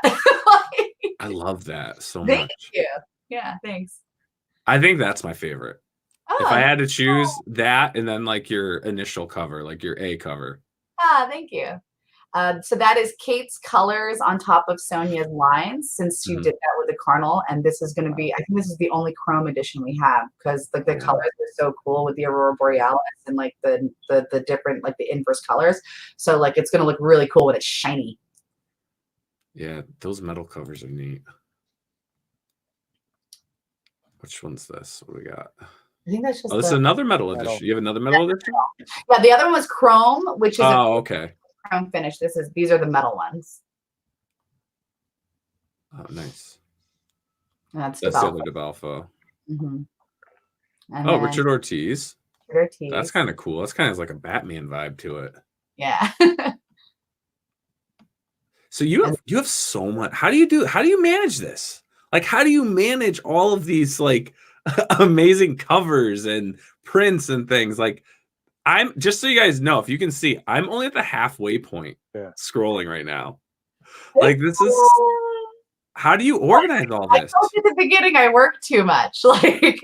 I love that so much. Thank you. Yeah, thanks. I think that's my favorite. Oh, if I had to choose that and then like your initial cover, like your A cover. Thank you. So that is Kate's colors on top of Sonia's lines, since she did that with the Carnal, and this is going to be, I think this is the only chrome edition we have, because like the colors are so cool with the Aurora Borealis and like the different, like the inverse colors. So like it's going to look really cool when it's shiny. Yeah, those metal covers are neat. Which one's this? What do we got? I think that's just this is another metal edition. You have another metal edition? Yeah, the other one was chrome, which is okay. Chrome finish. These are the metal ones. Oh, nice. That's the other DeBalfo. Mm-hmm. Richard Ortiz. Richard Ortiz. That's kind of cool. That's kind of like a Batman vibe to it. Yeah. So you have so much. How do you manage this? Like, how do you manage all of these like amazing covers and prints and things? Like, I'm just so you guys know, if you can see, I'm only at the halfway point scrolling right now. Like, this is, how do you organize all this? I told you at the beginning I work too much. Like,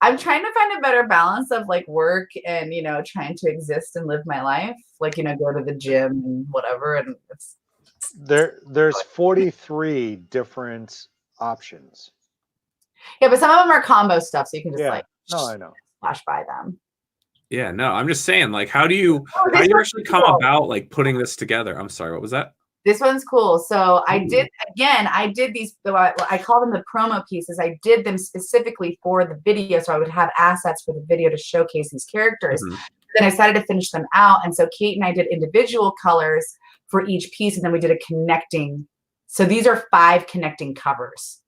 I'm trying to find a better balance of like work and, trying to exist and live my life. Like, go to the gym and whatever. And there's 43 different options. Yeah, but some of them are combo stuff, so you can just I know. flash by them. Yeah, no, I'm just saying, like, how do you actually come about like putting this together? I'm sorry, what was that? This one's cool. So I did these, I call them the promo pieces. I did them specifically for the video, so I would have assets for the video to showcase these characters. Then I decided to finish them out, and so Kate and I did individual colors for each piece, and then we did a connecting. So these are 5 connecting covers.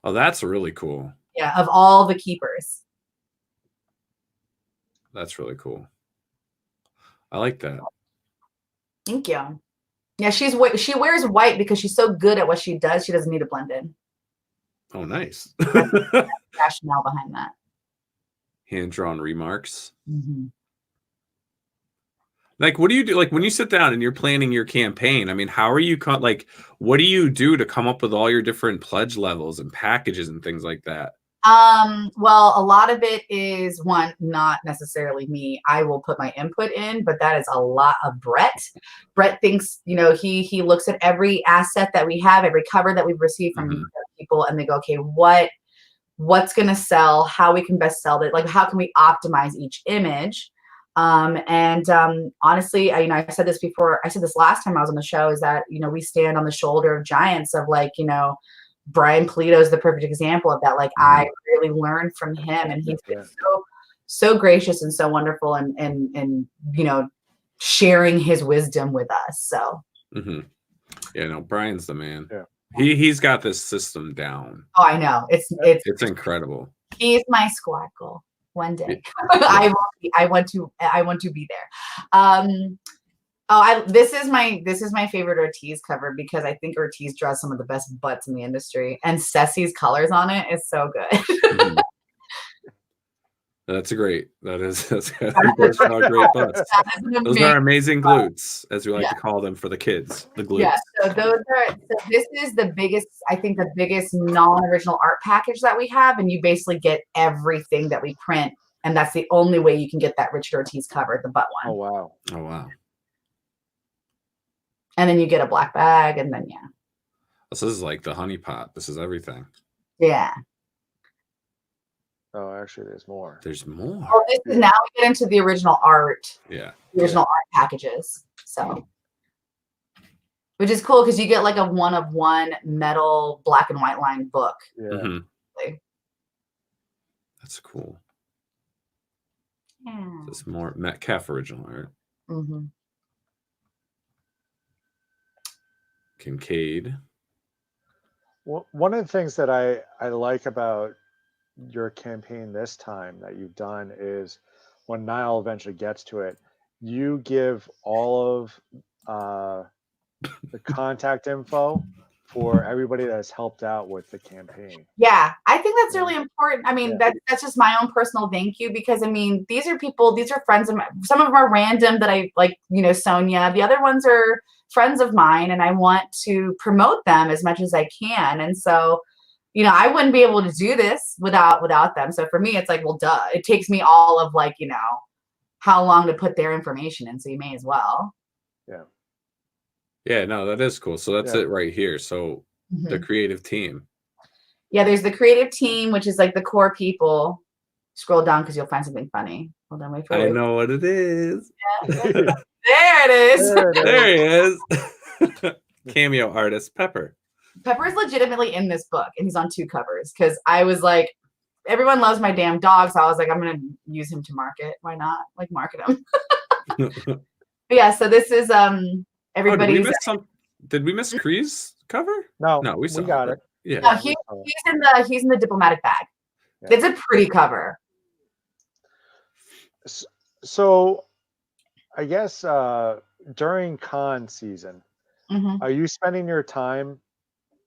Oh, that's really cool. Yeah, of all the keepers. That's really cool. I like that. Thank you. Yeah, she wears white because she's so good at what she does. She doesn't need to blend in. Oh, nice. That's the rationale behind that. Hand-drawn remarks. Like, what do you do? Like, when you sit down and you're planning your campaign, I mean, how are you what do you do to come up with all your different pledge levels and packages and things like that? Well, a lot of it is not necessarily me. I will put my input in, but that is a lot of Brett. Brett thinks, he looks at every asset that we have, every cover that we've received from people, and they go, okay, what's going to sell, how we can best sell it, like how can we optimize each image. Honestly, I said this before, I said this last time I was on the show, is that, we stand on the shoulder of giants of like, Brian Polito is the perfect example of that. Like, I really learned from him, and he's been so gracious and so wonderful, and sharing his wisdom with us. So yeah, no, Brian's the man. He's got this system down. Oh, I know, it's incredible. He's my squad goal one day. I want to be there. This is my favorite Ortiz cover, because I think Ortiz draws some of the best butts in the industry, and Ceci's colors on it is so good. That's great. That's those are great butts. Those are amazing glutes, as we like to call them for the kids. The glutes. Yeah. So this is the biggest, I think, the biggest non-original art package that we have, and you basically get everything that we print, and that's the only way you can get that Richard Ortiz cover, the butt one. Oh wow. Oh wow. And then you get a black bag, and then So this is like the honey pot. This is everything. Yeah. Oh, actually, there's more. There's more. Oh, this is now we get into the original art. Yeah. The original art packages. So, which is cool because you get like a 1-of-1 metal black and white line book. Yeah. That's cool. Yeah. There's more Metcalf original art. Kincaid. Well, one of the things that I like about your campaign this time that you've done is when Nile eventually gets to it, you give all of the contact info for everybody that's helped out with the campaign. Yeah, I think that's really important. I mean, that's just my own personal thank you, because I mean, these are people, these are friends of mine. Some of them are random that I like, you know, Sonia. The other ones are friends of mine, and I want to promote them as much as I can. And so, you know, I wouldn't be able to do this without them. So for me, it's like, well, duh. It takes me all of like, you know, how long to put their information in. So you may as well. Yeah. Yeah, no, that is cool. So that's it right here. So the creative team. Yeah, there's the creative team, which is like the core people. Scroll down because you'll find something funny. Hold on, wait for it. I know what it is. Yeah. There it is. There he is. Cameo artist Pepper. Pepper is legitimately in this book, and he's on 2 covers because I was like, everyone loves my damn dog, so I was like, I'm gonna use him to market. Why not? Like, market him. But yeah, so this is everybody's. Did we miss Kree's cover? No, we got it. Yeah, no, he's in the diplomatic bag. Yeah. It's a pretty cover. So, I guess during con season, are you spending your time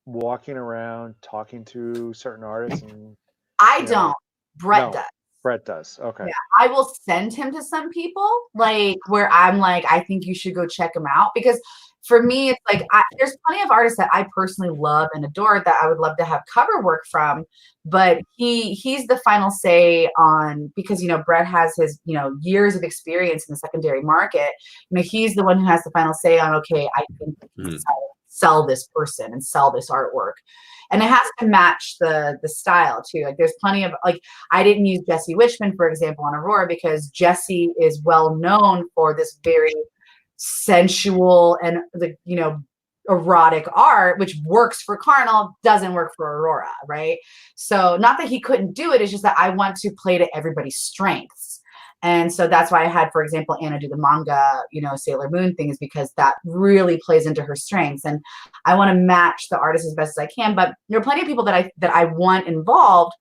walking around talking to certain artists? And I don't. Brett does. Brett does. Okay. Yeah, I will send him to some people, like where I'm like, I think you should go check him out, because for me, it's like there's plenty of artists that I personally love and adore that I would love to have cover work from, but he's the final say on, because you know Brett has his years of experience in the secondary market. You know, he's the one who has the final say on, okay, I think sell this person and sell this artwork. And it has to match the style too. Like there's plenty of, like, I didn't use Jesse Wishman, for example, on Aurora because Jesse is well known for this very sensual and erotic art, which works for Carnal, doesn't work for Aurora, right? So not that he couldn't do it, it's just that I want to play to everybody's strengths. And so that's why I had, for example, Anna do the manga, Sailor Moon thing, is because that really plays into her strengths. And I want to match the artist as best as I can. But there are plenty of people that I want involved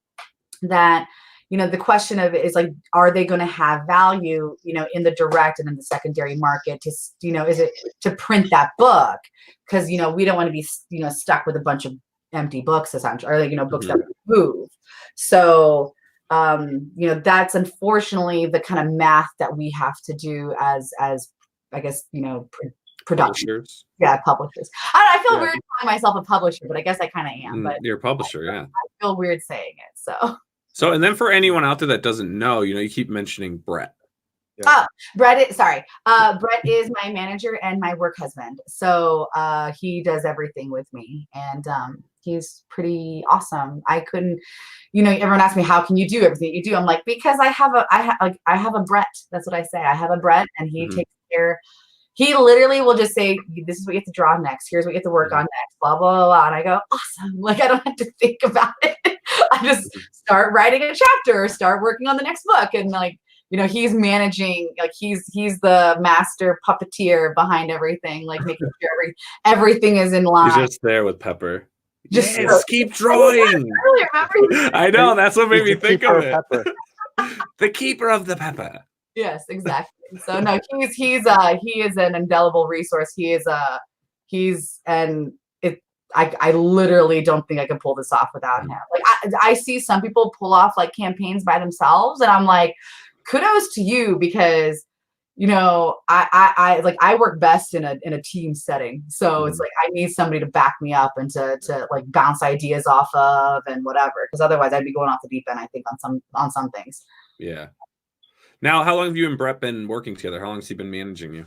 that, the question of it is like, are they going to have value, in the direct and in the secondary market to, is it to print that book? Because, we don't want to be, stuck with a bunch of empty books, essentially, or, books that move. So, that's unfortunately the kind of math that we have to do as I guess, producers. Yeah, publishers. I feel weird calling myself a publisher, but I guess I kind of am. But you're a publisher, yeah. I feel weird saying it. So, and then for anyone out there that doesn't know, you keep mentioning Brett. Yeah. Brett is my manager and my work husband. So he does everything with me, and he's pretty awesome. I couldn't, everyone asks me, how can you do everything you do? I'm like, because I have a Brett. That's what I say. I have a Brett, and he takes care. He literally will just say, this is what you have to draw next. Here's what you have to work on next, blah, blah, blah. And I go, awesome. Like, I don't have to think about it. I just start writing a chapter or start working on the next book. And like, he's managing, like he's the master puppeteer behind everything, like making sure everything is in line. He's just there with Pepper. Just keep drawing. I know, that's what made me think of it. The keeper of the pepper. Yes, exactly. So no, he is an indelible resource. I literally don't think I can pull this off without him. Like I see some people pull off like campaigns by themselves, and I'm like, kudos to you, because I work best in a team setting. So it's like I need somebody to back me up and to like bounce ideas off of and whatever. Because otherwise I'd be going off the deep end, I think, on some things. Yeah. Now, how long have you and Brett been working together? How long has he been managing you?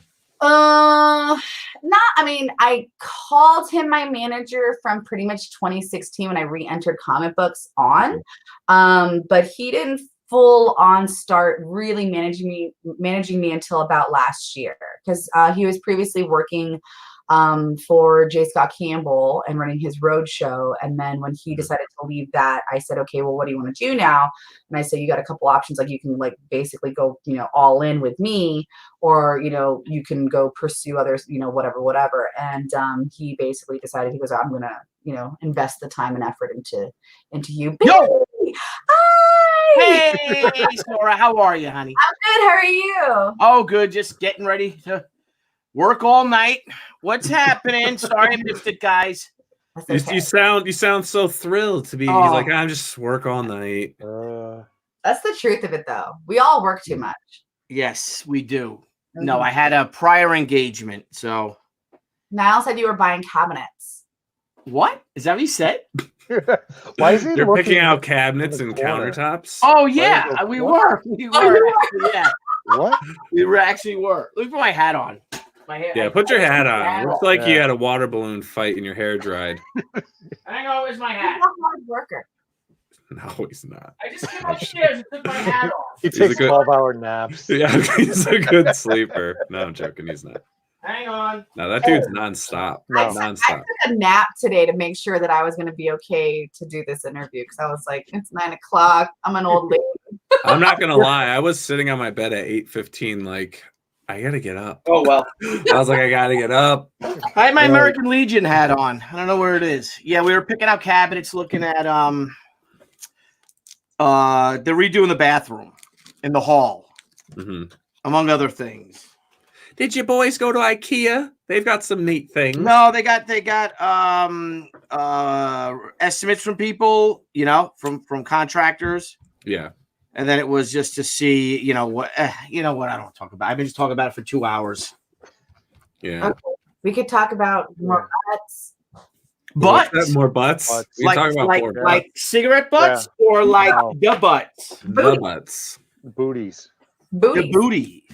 I called him my manager from pretty much 2016 when I re-entered comic books on. But he didn't full on start really managing me until about last year, because he was previously working for J. Scott Campbell and running his road show. And then when he decided to leave that, I said, okay, well, what do you want to do now? And I said, you got a couple options. Like, you can like basically go, all in with me, or, you can go pursue others, whatever. And he basically decided, he goes, I'm going to, invest the time and effort into you. Yo! Hey, Sorah, how are you, honey? I'm good. How are you? Oh, good. Just getting ready to work all night. What's happening? Sorry I missed it, guys. Okay. You sound so thrilled to be. He's like, I'm just work all night. That's the truth of it, though. We all work too much. Yes, we do. No, I had a prior engagement, so. Nile said you were buying cabinets. What? Is that what you said? Why is he You're picking out cabinets and countertops? Oh, yeah. We were. Yeah. What? We actually were. Look at my hat on. My hair. Yeah, put your hat on. Looks like you had a water balloon fight and your hair dried. Hang on, where's my hat? He's a hard worker. No, he's not. I just came upstairs and took my hat off. He takes 12-hour naps. Yeah, he's a good sleeper. No, I'm joking. He's not. Hang on. No, that dude's nonstop. I took a nap today to make sure that I was going to be okay to do this interview, because I was like, it's 9 o'clock. I'm an old lady. I'm not gonna lie. I was sitting on my bed at 8:15, like, I gotta get up. Oh well. I was like, I gotta get up. I had my American Legion hat on. I don't know where it is. Yeah, we were picking out cabinets, looking at they're redoing the bathroom in the hall, among other things. Did you boys go to IKEA? They've got some neat things. No, they got estimates from people, from contractors. Yeah. And then it was just to see, what I don't talk about. I've been just talking about it for 2 hours. Yeah. Okay. We could talk about more butts. Butts? More butts? We can talk about more butts. Like cigarette butts or like the butts? The butts. Booties. The booty.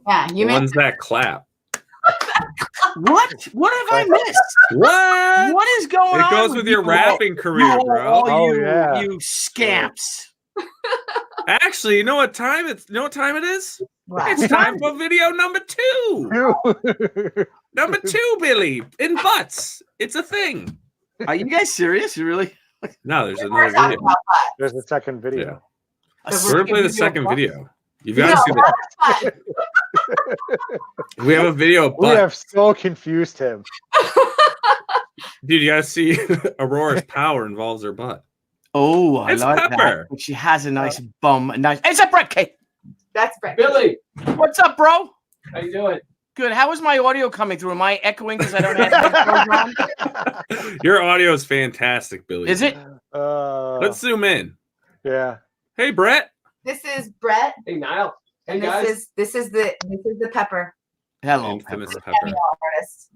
Yeah, the ones that clap. What? What have I missed? What? What is going on? It goes with your rapping career, bro. You scamps. Actually, you know what time it is? Wow. It's time for video number 2. Number 2, Billy, in butts. It's a thing. Are you guys serious? You really? No, there's another video. There's a second video. Yeah. We're gonna play the second video. You've got to see that. We have a video of butts. We have so confused him. Dude, you gotta see Aurora's power involves her butt. Oh, I It's like Pepper. that. She has a nice bum. It's a Brett cake. That's Brett. Billy, what's up, bro? How you doing? Good. How is my audio coming through? Am I echoing because I don't have headphones on? Your audio is fantastic, Billy. Is it? Let's zoom in. Yeah. Hey, Brett. This is Brett. Hey, Nile. Hey, And guys. this is the Pepper. Hello, Infamous Pepper. Pepper. Artist.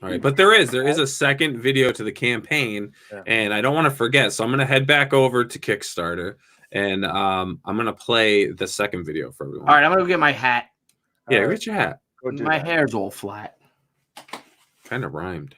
All right, but there is a second video to the campaign, and I don't want to forget, so I'm gonna head back over to Kickstarter, and I'm gonna play the second video for everyone. All right, I'm gonna go get my hat. Yeah, get your hat. My hair's all flat. Kind of rhymed.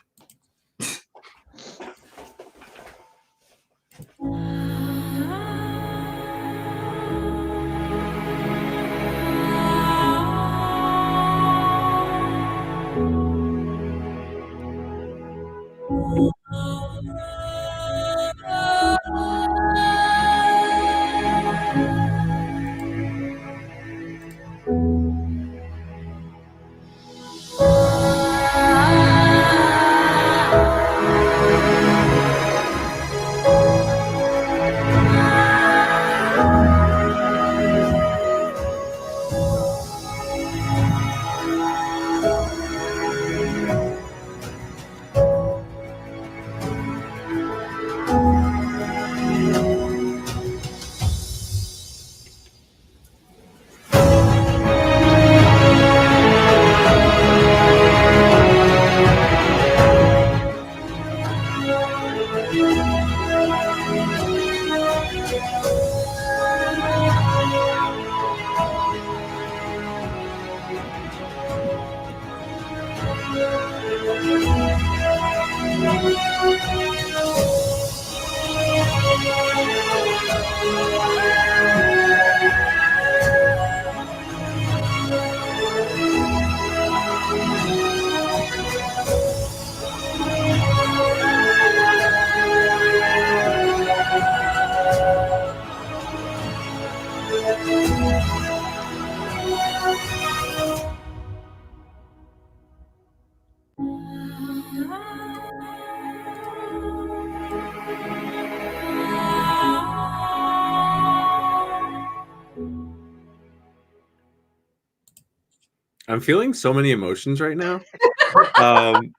I'm feeling so many emotions right now.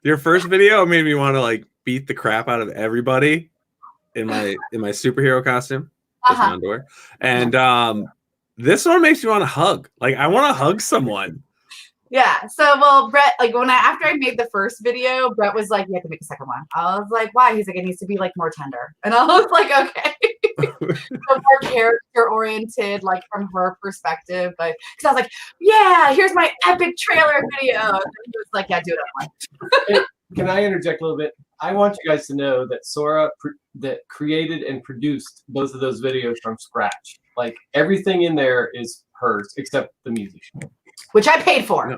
Your first video made me want to like beat the crap out of everybody in my superhero costume, just my underwear. And this one makes me want to hug. Like I want to hug someone. Yeah. So, well, Brett, like after I made the first video, Brett was like, "You have to make a second one." I was like, "Why?" He's like, "It needs to be like more tender." And I was like, "Okay." So more character oriented, like from her perspective. But because I was like, "Yeah, here's my epic trailer video." And he was like, "Yeah, do it on." Can I interject a little bit? I want you guys to know that Sorah that created and produced both of those videos from scratch. Like everything in there is hers except the music, which I paid for.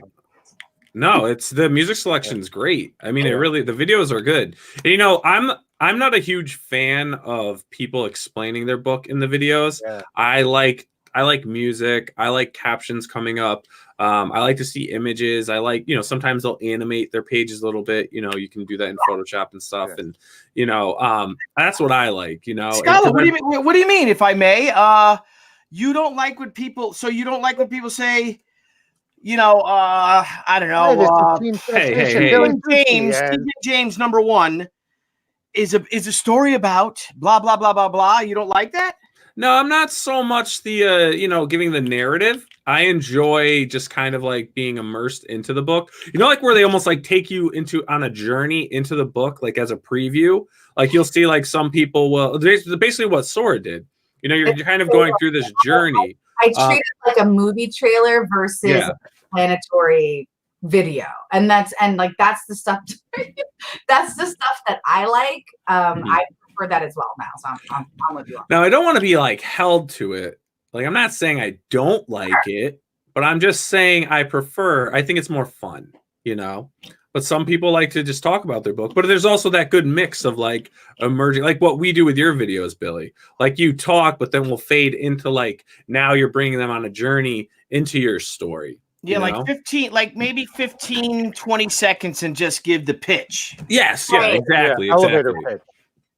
No, it's the music selection is great. I mean, it really, the videos are good. And, you know, I'm not a huge fan of people explaining their book in the videos. Yeah. I like music. I like captions coming up. I like to see images. I like, you know, sometimes they'll animate their pages a little bit. You know, you can do that in Photoshop and stuff. Yeah. And, you know, that's what I like, you know. Scala, what do you mean, if I may? You don't like when people, so you don't like when people say, you know, I don't know. Stephen James, #1 is a story about blah, blah, blah, blah, blah. You don't like that? No, I'm not so much the, you know, giving the narrative. I enjoy just kind of like being immersed into the book. You know, like where they almost like take you on a journey into the book, like as a preview. Like you'll see like some people will, basically what Sorah did. You know, you're kind of going through this journey. I treat it like a movie trailer versus a explanatory video, and that's the stuff. That's the stuff that I like. I prefer that as well now. So I'm with you. Now I don't want to be like held to it. Like I'm not saying I don't like it, but I'm just saying I think it's more fun. You know. But some people like to just talk about their book. But there's also that good mix of like emerging, like what we do with your videos, Billy. Like you talk, but then we'll fade into like now you're bringing them on a journey into your story. Yeah, like 15, like maybe 15, 20 seconds and just give the pitch. Yes, yeah, exactly. Yeah, elevator pitch.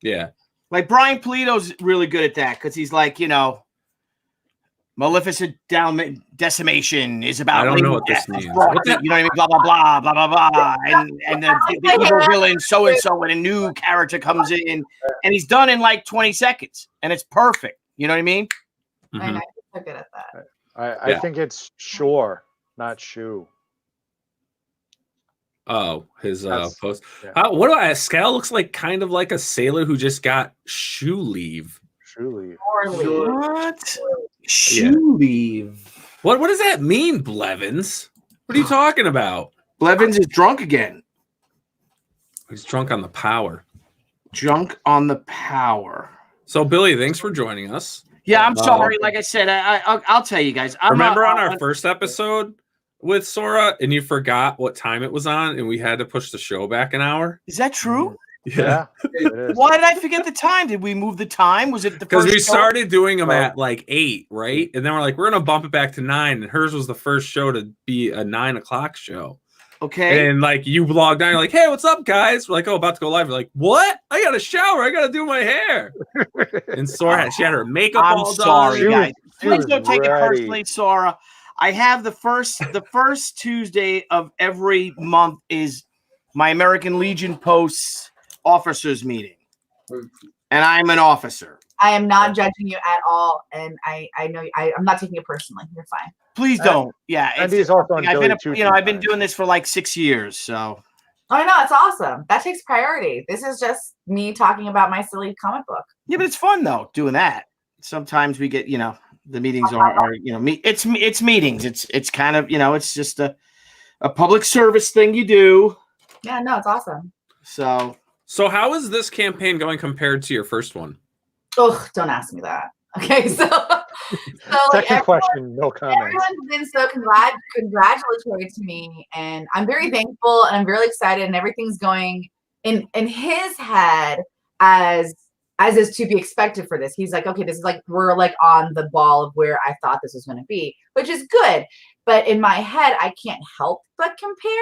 Yeah. Like Brian Polito's really good at that because he's like, you know, Maleficent decimation is about. I don't know what this means. You know what I mean? Blah blah blah blah blah blah. And the evil villain so and so, and a new character comes in, and he's done in like 20 seconds, and it's perfect. You know what I mean? Mm-hmm. I know, I'm good at that. I think it's Shore, not Shoe. Oh, his post. What do I? Scala looks like kind of like a sailor who just got shoe leave. What? Shoe leave. What does that mean, Blevins? What are you talking about? Blevins is drunk again. He's drunk on the power. Drunk on the power. So, Billy, thanks for joining us. Yeah, I'm sorry. Like I said, I'll tell you guys. Remember on our first episode with Sorah, and you forgot what time it was on, and we had to push the show back an hour? Is that true? Yeah. Why did I forget the time? Did we move the time? Was it the because we started doing them at like 8, right? And then we're like, we're gonna bump it back to 9, and hers was the first show to be a 9 o'clock show. Okay. And like you logged on, you're like, hey, what's up, guys? We're like, oh, about to go live. We're like, what? I got a shower. I gotta do my hair. And Sorah she had her makeup all done. I'm sorry, guys. Please don't take it personally, Sorah. I have the first Tuesday of every month is my American Legion posts officers meeting, and I'm an officer. I am not judging you at all, and I know I'm not taking it personally. You're fine. Please don't. Yeah, I've been doing this for like 6 years, so. I know, it's awesome. That takes priority. This is just me talking about my silly comic book. Yeah, but it's fun though doing that. Sometimes we get, you know, the meetings are you know, it's meetings. It's kind of, you know, it's just a public service thing you do. Yeah, no, it's awesome. So So how is this campaign going compared to your first one? Oh, don't ask me that. Okay, so like second question, no comment. Everyone's been so congratulatory to me, and I'm very thankful, and I'm really excited, and everything's going in his head as is to be expected for this. He's like, okay, this is like we're like on the ball of where I thought this was going to be, which is good. But in my head, I can't help but compare.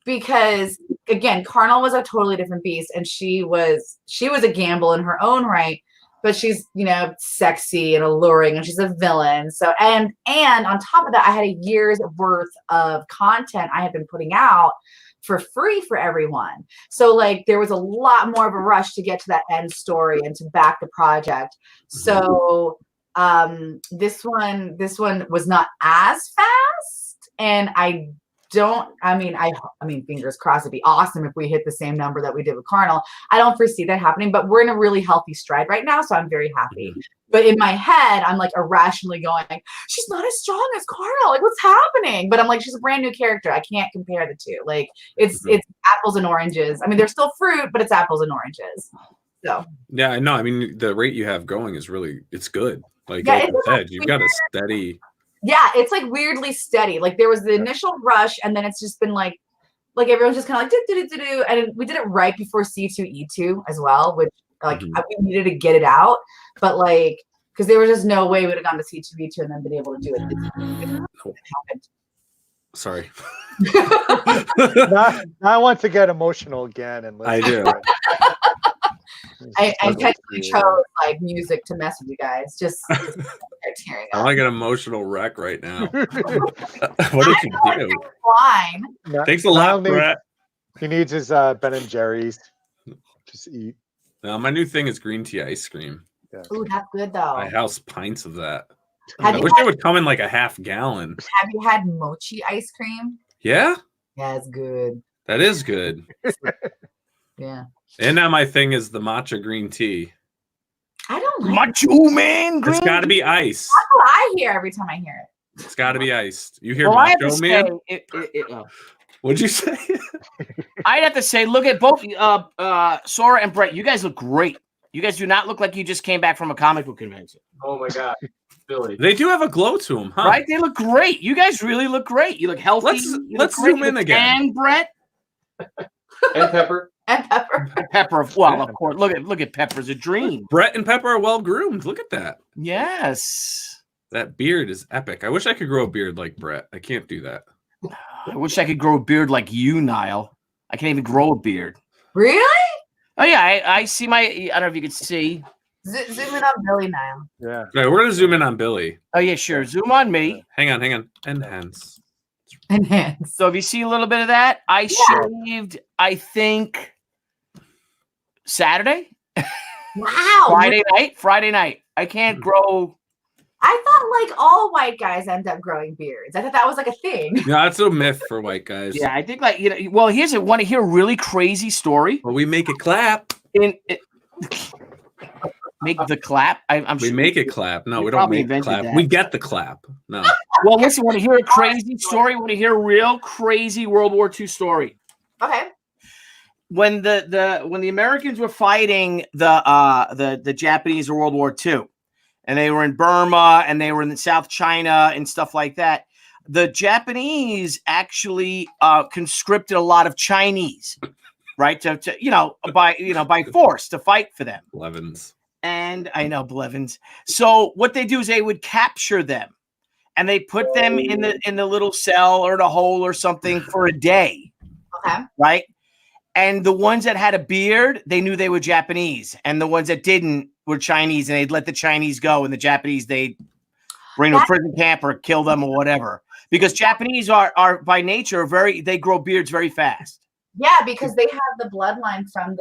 Because again, Carnal was a totally different beast, and she was a gamble in her own right, but she's, you know, sexy and alluring, and she's a villain. So and on top of that, I had a year's worth of content I had been putting out for free for everyone. So like there was a lot more of a rush to get to that end story and to back the project. So this one was not as fast, and I mean, fingers crossed, it'd be awesome if we hit the same number that we did with Carnal. I don't foresee that happening, but we're in a really healthy stride right now, so I'm very happy. But in my head, I'm like irrationally going, she's not as strong as Carnal. Like, what's happening? But I'm like, she's a brand new character. I can't compare the two. Like, it's apples and oranges. I mean, they're still fruit, but it's apples and oranges. So yeah, I know. I mean, the rate you have going is it's good. Like, yeah, like you said, you've got a steady. Yeah, it's like weirdly steady. Like there was the initial rush, and then it's just been like everyone's just kind of like do. And we did it right before C2E2 as well, which like we needed to get it out, but like because there was just no way we would have gone to C2E2 and then been able to do it. It happened. Sorry. now I want to get emotional again, and I do. I intentionally chose like music to mess with you guys. Just tearing up. I want to get emotional wreck right now. What did you do? Wine. Thanks a lot, Brett. He needs his Ben and Jerry's. Just eat. No, my new thing is green tea ice cream. Yeah. Ooh, that's good though. I house pints of that. I wish they would come in like a half gallon. Have you had mochi ice cream? Yeah? Yeah, it's good. That is good. Yeah. And now my thing is the matcha green tea. I don't like Macho Man green. It's got to be ice. That's what I hear every time I hear it. It's got to be iced. You hear Well, Macho Man? What'd you say? I'd have to say, look at both Sorah and Brett. You guys look great. You guys do not look like you just came back from a comic book convention. Oh my god, Billy. They do have a glow to them, huh? Right? They look great. You guys really look great. You look healthy. Let's zoom in again. And Brett and Pepper. And Pepper. Pepper. Well, of course. Look at Pepper's a dream. Brett and Pepper are well groomed. Look at that. Yes. That beard is epic. I wish I could grow a beard like Brett. I can't do that. I wish I could grow a beard like you, Nile. I can't even grow a beard. Really? Oh yeah, I see my. I don't know if you can see. Zoom in on Billy now. Yeah. All right, we're gonna zoom in on Billy. Oh yeah, sure. Zoom on me. Hang on. Enhance. Enhance. So if you see a little bit of that, I shaved. I think Saturday. Wow. Friday night. I can't grow. I thought like all white guys end up growing beards. I thought that was like a thing. No, that's a myth for white guys. Yeah, I think like Well, here's it. Want to hear a really crazy story? Well, we make it clap. Make the clap. We make it clap. No, we don't make it clap. That. We get the clap. No. Well, listen. Want to hear a crazy story? Want to hear a real crazy World War II story? Okay. When the Americans were fighting the Japanese in World War II, and they were in Burma and they were in South China and stuff like that, the Japanese actually conscripted a lot of Chinese, right? To by force to fight for them. Blevins. And I know Blevins. So what they do is they would capture them, and they put them in the little cell or the hole or something for a day. Okay. Right. And the ones that had a beard, they knew they were Japanese. And the ones that didn't were Chinese, and they'd let the Chinese go. And the Japanese, they'd bring them to a prison camp or kill them or whatever. Because Japanese are by nature they grow beards very fast. Yeah, because they have the bloodline from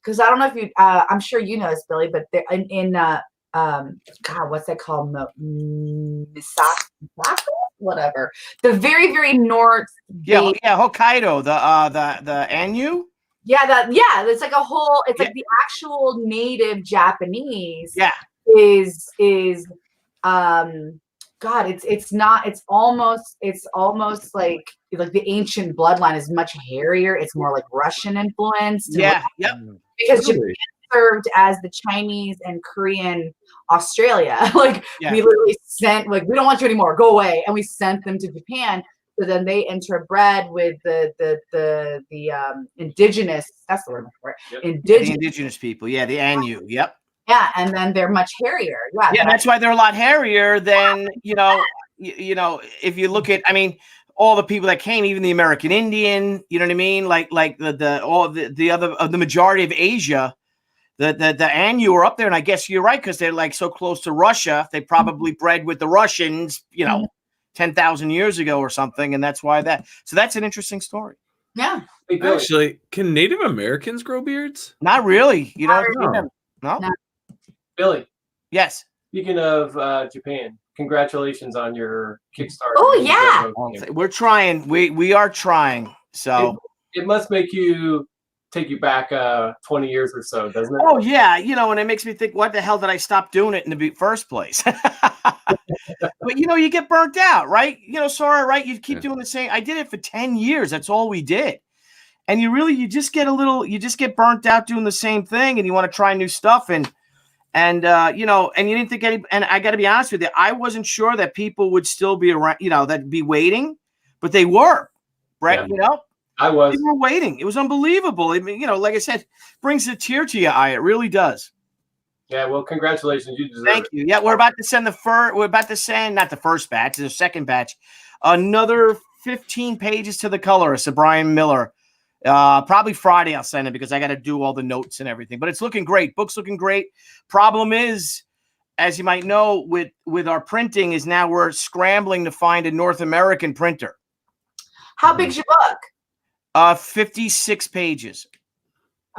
because I don't know if you, I'm sure you know this, Billy, but they're in God, what's that called? Misaka? Whatever. The very, very north. Yeah, Hokkaido, the Anu. Yeah, it's like a whole. It's like the actual native Japanese. Yeah, is God. It's not. It's almost like like the ancient bloodline is much hairier. It's more like Russian influenced. Yeah, yep. Because Japan served as the Chinese and Korean Australia. Like we literally sent, like, we don't want you anymore, go away, and we sent them to Japan. So then they interbred with the indigenous. That's the word for it. Yep. The indigenous people. Yeah, the Anu. Yep. Yeah, and then they're much hairier. Yeah, yeah, that's why they're a lot hairier than if you look at, I mean, all the people that came, even the American Indian. You know what I mean? Like the majority of Asia, the Anu are up there, and I guess you're right because they're like so close to Russia. They probably bred with the Russians, 10,000 years ago or something, and that's why that. So that's an interesting story. Yeah. Actually, can Native Americans grow beards? Not really. You don't. No. Billy. Yes. Speaking of Japan, congratulations on your Kickstarter. Oh yeah. We're trying. We are trying. So it must take you back 20 years or so, doesn't it? Oh yeah, and it makes me think, what the hell did I stop doing it in the first place? But you get burnt out, right? Sorah, right? You keep doing the same. I did it for 10 years. That's all we did. And you just get burnt out doing the same thing, and you want to try new stuff, and you didn't think and I got to be honest with you, I wasn't sure that people would still be around, that'd be waiting, but they were, Brett, I was. They were waiting. It was unbelievable. I mean, like I said, brings a tear to your eye. It really does. Yeah, well, congratulations. You deserve Thank you. Yeah, we're about to send we're about to send, not the first batch, the second batch, another 15 pages to the colorist, Brian Miller. Probably Friday I'll send it because I got to do all the notes and everything. But it's looking great. Book's looking great. Problem is, as you might know, with our printing, is now we're scrambling to find a North American printer. How big's your book? 56 pages.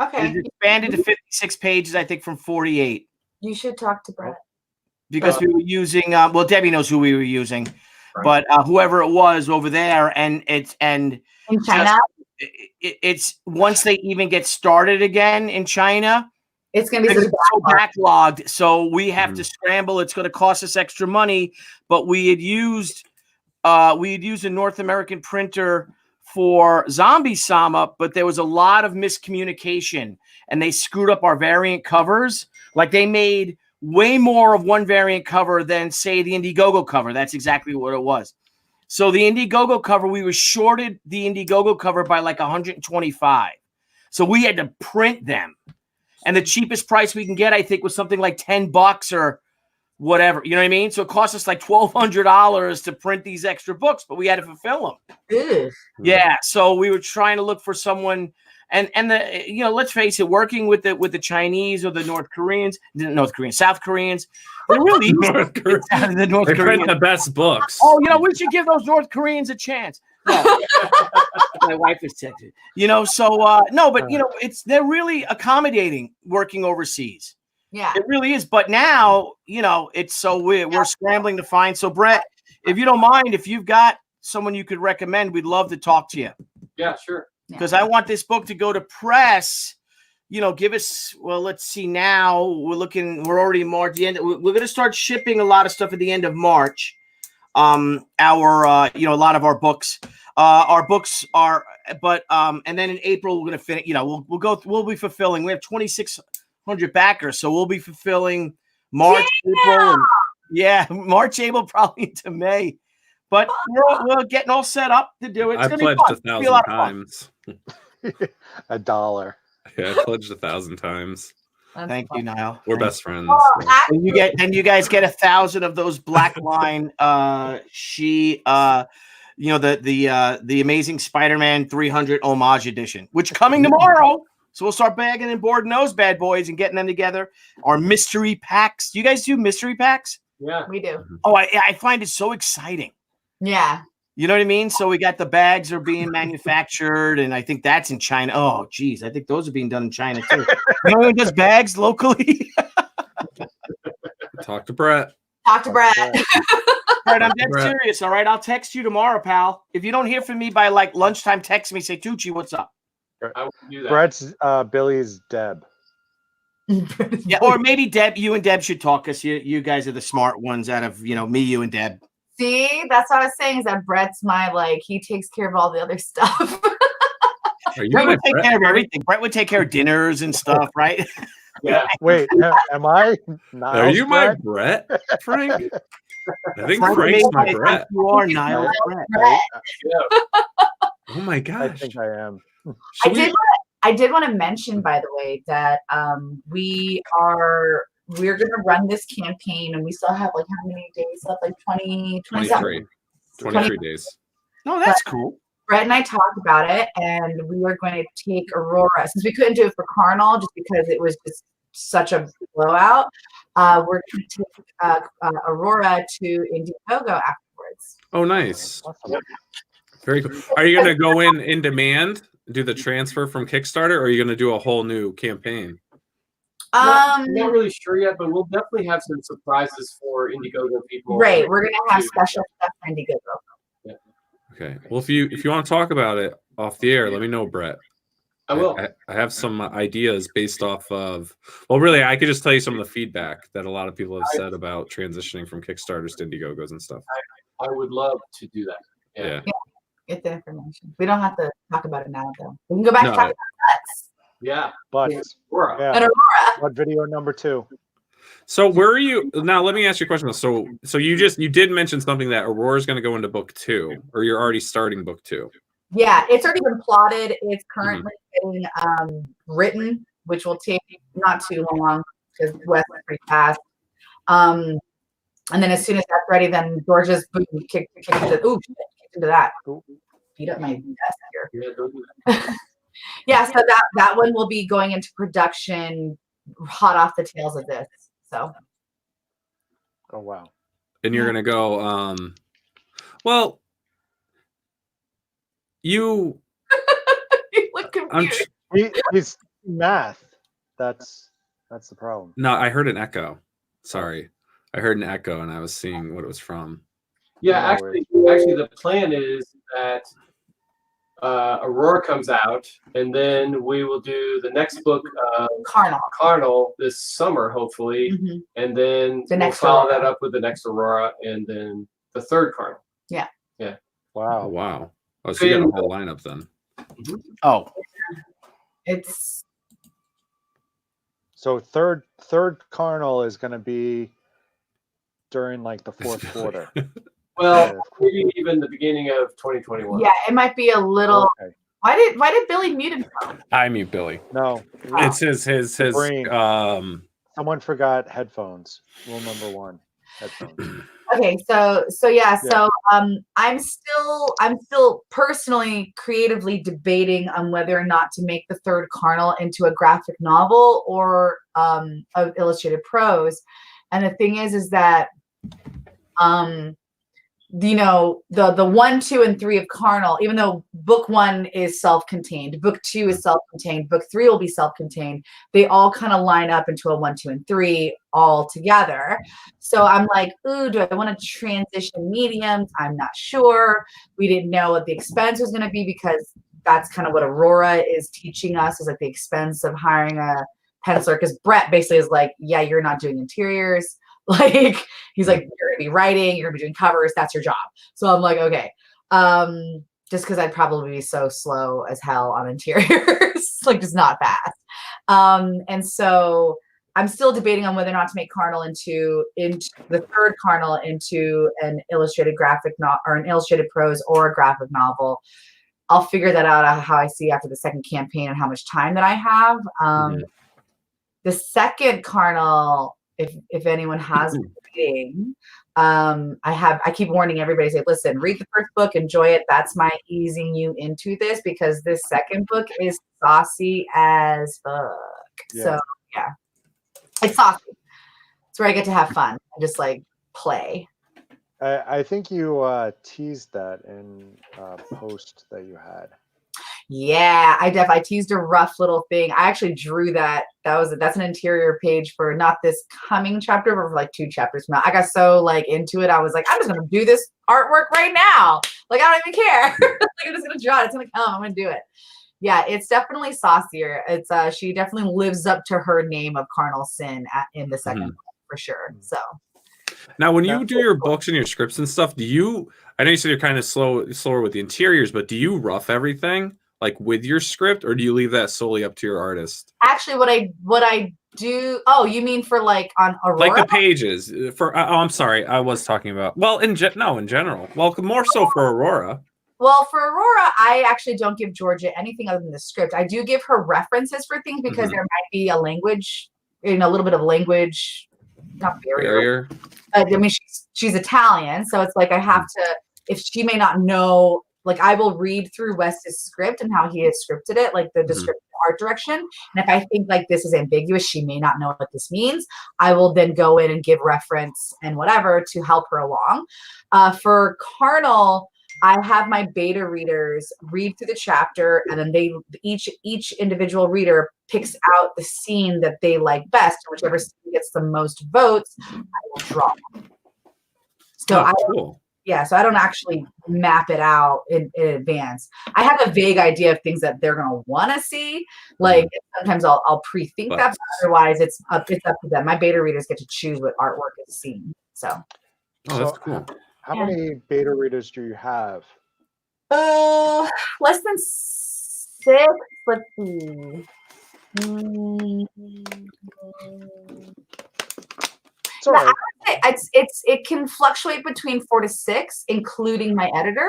Okay. It's expanded to 56 pages, I think, from 48. You should talk to Brett. Because we were using, Debbie knows who we were using, but whoever it was over there, and in China. It's once they even get started again in China, it's going to be so backlogged. So we have to scramble. It's going to cost us extra money, but we had used a North American printer for Zombie Sama, but there was a lot of miscommunication, and they screwed up our variant covers. Like they made way more of one variant cover than, say, the Indiegogo cover. That's exactly what it was. So the Indiegogo cover, we were shorted the Indiegogo cover by like 125. So we had to print them. And the cheapest price we can get, I think, was something like $10 or whatever. You know what I mean? So it cost us like $1,200 to print these extra books, but we had to fulfill them. Yeah. So we were trying to look for someone, and let's face it, working with the Chinese or the South Koreans, they're really North Koreans. The North They Koreans print the best books. Oh, we should give those North Koreans a chance. No. My wife is texting. No, but they're really accommodating working overseas. Yeah, it really is. But now, it's so we're scrambling to find. So Brett, if you don't mind, if you've got someone you could recommend, we'd love to talk to you. Yeah, sure. Because I want this book to go to press. Give us, let's see now. We're already in March. We're going to start shipping a lot of stuff at the end of March. A lot of our books. And then in April, we're going to finish, we'll be fulfilling. We have 2,600 backers. So we'll be fulfilling March, April. March, April, probably into May. But we're getting all set up to do it. It's I pledged 1,000 times. $1. Yeah, I pledged 1,000 times. Thank you, Nile. We're best friends. And you guys get 1,000 of those black line. The Amazing Spider-Man 300 homage edition, which coming tomorrow. So we'll start bagging and boarding those bad boys and getting them together. Our mystery packs. Do you guys do mystery packs? Yeah, we do. Oh, I find it so exciting. Yeah. You know what I mean? So we got the bags are being manufactured, and I think that's in China. Oh, geez. I think those are being done in China, too. No one does bags locally? Talk to Brett. Brett, I'm dead serious, all right? I'll text you tomorrow, pal. If you don't hear from me by, lunchtime, text me. Say, Tucci, what's up? I will do that. Brett's Billy's Deb. Yeah, or maybe Deb. You and Deb should talk, because you guys are the smart ones out of, me, you, and Deb. See, that's what I was saying. Is that Brett's he takes care of all the other stuff. Brett would take care of everything. Brett would take care of dinners and stuff, right? Yeah. Wait, am I? Niles Are you my Brett? Brett, Frank? I think Frank's my Brett. You are Nile Brett. Oh my gosh! I think I am. I did want to mention, by the way, that we're going to run this campaign, and we still have how many days left? 23 days. No, that's cool. Brett and I talked about it, and we were going to take Aurora, since we couldn't do it for Carnal just because it was just such a blowout. We're going to take Aurora to Indiegogo afterwards. Oh, nice. Very cool. Are you going to go in demand, do the transfer from Kickstarter, or are you going to do a whole new campaign? Not really sure yet, but we'll definitely have some surprises for Indiegogo people. Right, we're going to have special stuff for Indiegogo. Yeah. Okay. Well, if you want to talk about it off the air, let me know, Brett. I will. I have some ideas based off of. Well, really, I could just tell you some of the feedback that a lot of people have said about transitioning from Kickstarters to Indiegogos and stuff. I would love to do that. Yeah. Get the information. We don't have to talk about it now, though. We can go back to talk about nuts. Yeah. But Aurora. yeah. And Aurora. What video number 2? So where are you now? Let me ask you a question. So you did mention something that Aurora is going to go into book 2, or you're already starting book 2. Yeah, it's already been plotted. It's currently getting written, which will take not too long because Wes is pretty fast. And then as soon as that's ready, then Georgia's boom kicked into that. Beat up my desk here. Yeah, don't do that. Yeah, so that one will be going into production hot off the tails of this. So. Oh wow. And you're gonna go. Well, you. You look confused. He's math. That's the problem. No, I heard an echo. Sorry, I heard an echo, and I was seeing what it was from. Yeah, actually, the plan is that Aurora comes out, and then we will do the next book, Carnal, this summer, hopefully, and then we'll follow that up with the next Aurora, and then the third Carnal. Yeah. Yeah. Wow. Oh, wow. Oh, so you got a whole lineup then. Oh. It's so third Carnal is going to be during the fourth quarter. Well, maybe even the beginning of 2021. Yeah, it might be a little. Okay. Why did Billy mute himself? I mute Billy. No, it's his brain. Someone forgot headphones. Rule number 1: headphones. Okay, so I'm still personally creatively debating on whether or not to make the third Carnal into a graphic novel or of illustrated prose. And the thing is that the 1, 2, and 3 of Carnal, even though book 1 is self-contained, book 2 is self-contained, book 3 will be self-contained, they all kind of line up into a 1, 2, and 3 all together. So I'm like, ooh, do I want to transition mediums? I'm not sure. We didn't know what the expense was going to be, because that's kind of what Aurora is teaching us, is the expense of hiring a penciler, because Brett basically is like, yeah, you're not doing interiors. He's like, you're gonna be writing, you're gonna be doing covers, that's your job. So I'm like, okay. Just because I'd probably be so slow as hell on interiors, just not fast. And so I'm still debating on whether or not to make Carnal into the third Carnal into an illustrated graphic novel, or an illustrated prose, or a graphic novel. I'll figure that out how I see after the second campaign and how much time that I have. The second Carnal, if anyone has reading, I keep warning everybody, say, listen, read the first book, enjoy it. That's my easing you into this, because this second book is saucy as fuck. Yeah. So yeah, it's saucy. It's where I get to have fun and just play. I think you teased that in a post that you had. Yeah, I teased a rough little thing. I actually drew that. That's an interior page for not this coming chapter, but for 2 chapters from now. I got so into it. I was like, I'm just gonna do this artwork right now. I don't even care. I'm just gonna draw it. It's gonna come. I'm gonna do it. Yeah, it's definitely saucier. It's she definitely lives up to her name of Carnal Sin in the second book, for sure. So Now, when you do your books and your scripts and stuff, I know you said you're kind of slower with the interiors, but do you rough everything like with your script, or do you leave that solely up to your artist? Actually, what I do. Oh, you mean for like on Aurora? Like the pages for? I'm sorry, I was talking about. Well, in general. Well, more so for Aurora. Well, for Aurora, I actually don't give Georgia anything other than the script. I do give her references for things because there might be a language, a little bit of language, not barrier. I mean, she's Italian, so it's like I have to. If she may not know, like I will read through Wes's script and how he has scripted it, like the descriptive art direction. And if I think like this is ambiguous, she may not know what this means. I will then go in and give reference and whatever to help her along. For Carnal, I have my beta readers read through the chapter, and then each individual reader picks out the scene that they like best, and whichever scene gets the most votes, I will draw. So cool. So I don't actually map it out in advance. I have a vague idea of things that they're gonna want to see. Like sometimes I'll pre-think that, but otherwise it's up to them. My beta readers get to choose what artwork is seen. So that's cool. How many beta readers do you have? Less than 6. Let's see. I would say it can fluctuate between 4 to 6, including my editor.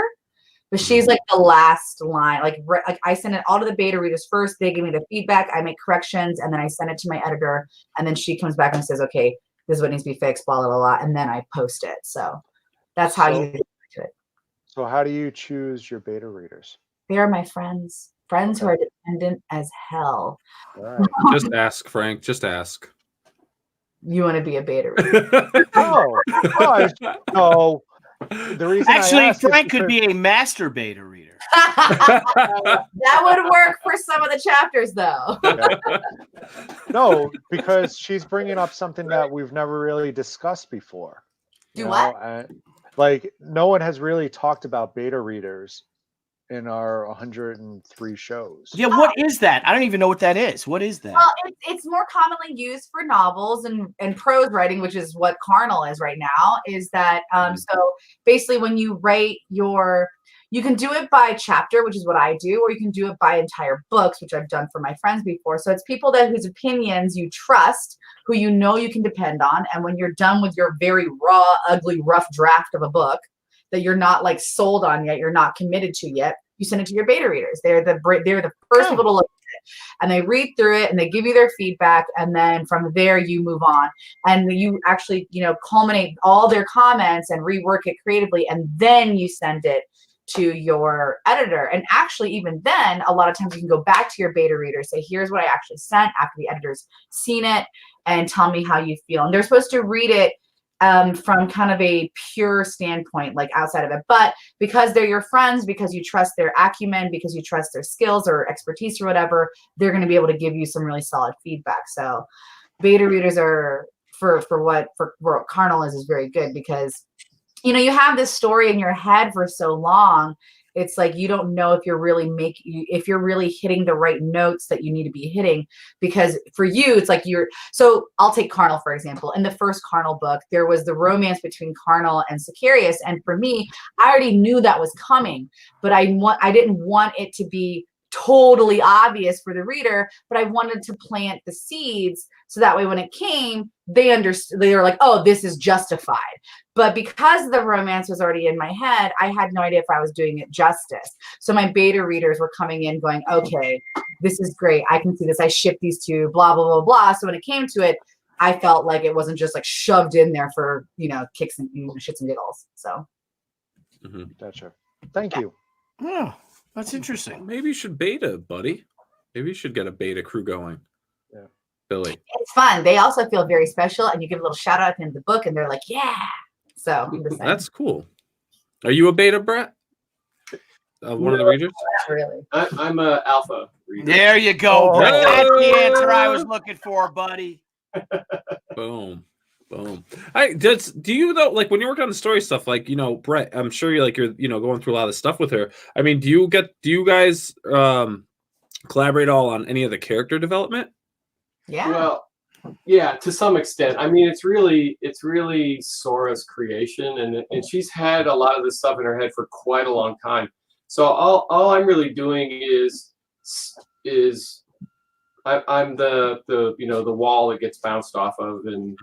But she's like the last line. Like I send it all to the beta readers first. They give me the feedback. I make corrections, and then I send it to my editor. And then she comes back and says, "Okay, this is what needs to be fixed." Blah blah blah. And then I post it. So that's how you do it. So how do you choose your beta readers? They are my friends. Friends who are dependent as hell. Right. Just ask, Frank. Just ask. You want to be a beta reader? No. The reason actually, Frank could be a master beta reader. That would work for some of the chapters, though. No, because she's bringing up something that we've never really discussed before. What? Like, no one has really talked about beta readers in our 103 shows. Yeah, what is that? I don't even know what that is. What is that? Well, it's more commonly used for novels and prose writing, which is what Carnal is right now. Is that so basically when you write you can do it by chapter, which is what I do, or you can do it by entire books, which I've done for my friends before. So it's people whose opinions you trust, who you know you can depend on, and when you're done with your very raw, ugly, rough draft of a book that you're not like sold on yet, you're not committed to yet, you send it to your beta readers. They're the first people to look at it, and they read through it and they give you their feedback, and then from there you move on and you actually culminate all their comments and rework it creatively, and then you send it to your editor. And actually even then a lot of times you can go back to your beta reader, say here's what I actually sent after the editor's seen it, and tell me how you feel. And they're supposed to read it from kind of a pure standpoint, like outside of it. But because they're your friends, because you trust their acumen, because you trust their skills or expertise or whatever, they're going to be able to give you some really solid feedback. So beta readers are for what Carnal is very good, because you have this story in your head for so long. It's like you don't know if you're really hitting the right notes that you need to be hitting, because for you it's like so I'll take Carnal for example. In the first Carnal book, there was the romance between Carnal and Sicarius, and for me, I already knew that was coming, but I didn't want it to be totally obvious for the reader, but I wanted to plant the seeds so that way when it came, they understood. They were like, oh, this is justified. But because the romance was already in my head, I had no idea if I was doing it justice. So my beta readers were coming in going, okay, this is great. I can see this. I ship these two, blah, blah, blah, blah. So when it came to it, I felt like it wasn't just like shoved in there for, kicks and shits and giggles. So. Gotcha. Thank you. Oh, that's interesting. Maybe you should beta, buddy. Maybe you should get a beta crew going. Yeah. Billy. It's fun. They also feel very special, and you give a little shout out at the end of the book, and they're like, yeah. So that's cool. Are you a beta, Brett? One of the readers? Not really. I'm a alpha reader. There you go. Oh. That's the answer I was looking for, buddy. Boom. Boom. Do you though, like when you work on the story stuff, like Brett, I'm sure you're going through a lot of stuff with her. I mean, do you guys collaborate all on any of the character development? Yeah. Well, Yeah, to some extent. I mean, it's really Sorah's creation, and she's had a lot of this stuff in her head for quite a long time. So all I'm really doing is I'm the the wall that gets bounced off of, and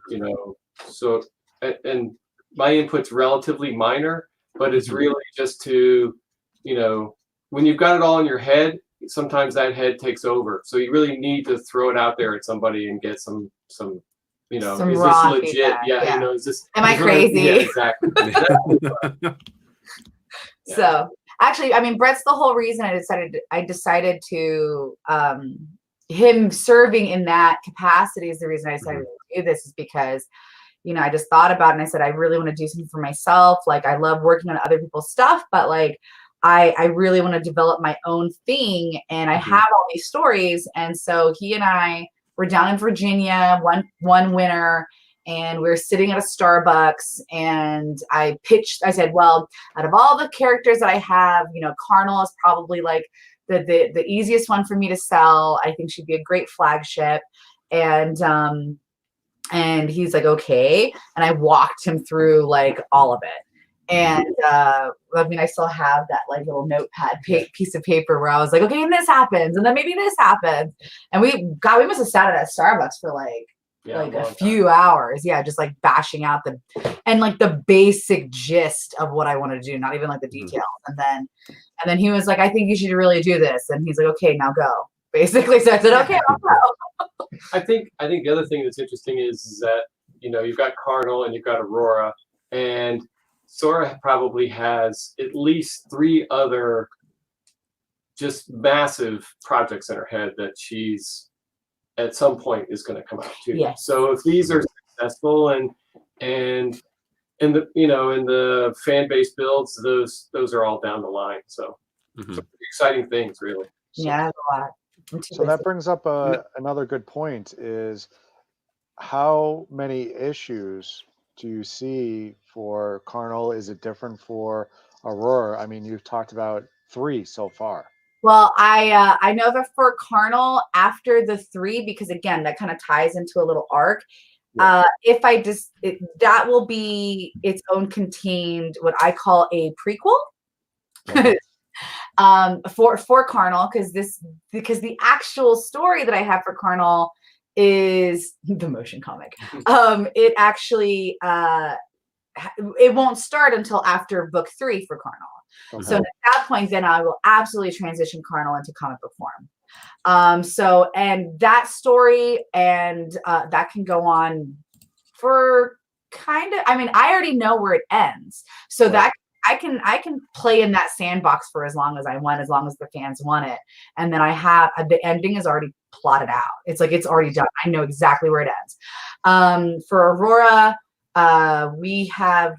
so and my input's relatively minor, but it's really just to when you've got it all in your head, sometimes that head takes over. So you really need to throw it out there at somebody and get some some is raw this legit? feedback, Yeah, is this? Am I crazy? Yeah, exactly. So actually, I mean, Brett's the whole reason I decided to him serving in that capacity is the reason I decided to do this, is because I just thought about it and I said I really want to do something for myself. Like, I love working on other people's stuff, but like I really want to develop my own thing, and I have all these stories. And so he and I were down in Virginia one winter, and we were sitting at a Starbucks, and I said, well, out of all the characters that I have, Carnal is probably like the easiest one for me to sell. I think she'd be a great flagship. And he's like, okay. And I walked him through like all of it. And I mean, I still have that like little notepad piece of paper where I was like, okay, and this happens, and then maybe this happens. And we must have sat at Starbucks for like a few hours. Yeah, just like bashing out the basic gist of what I want to do, not even like the details. And then he was like, I think you should really do this. And he's like, okay, now go. Basically, so I said, okay, I'll go. I think the other thing that's interesting is that you've got Carnal and you've got Aurora, and Sorah probably has at least 3 other just massive projects in her head that she's at some point is going to come out too. Yes. So if these are successful and in the fan base builds, those are all down the line. So, so exciting things, really. Yeah, a lot. So that brings up another good point, is how many issues do you see for Carnal? Is it different for Aurora? I mean, you've talked about 3 so far. Well, I know that for Carnal, after the 3, because again, that kind of ties into a little arc. Yeah. That will be its own contained, what I call a prequel. Okay. For Carnal, because the actual story that I have for Carnal is the motion comic. It actually it won't start until after book 3 for Carnal. Okay. So at that point, then I will absolutely transition Carnal into comic book form. So, and that story and that can go on for I mean, I already know where it ends. So that I can play in that sandbox for as long as I want, as long as the fans want it. And then I have the ending is already plotted out. It's like it's already done. I know exactly where it ends. For Aurora, we have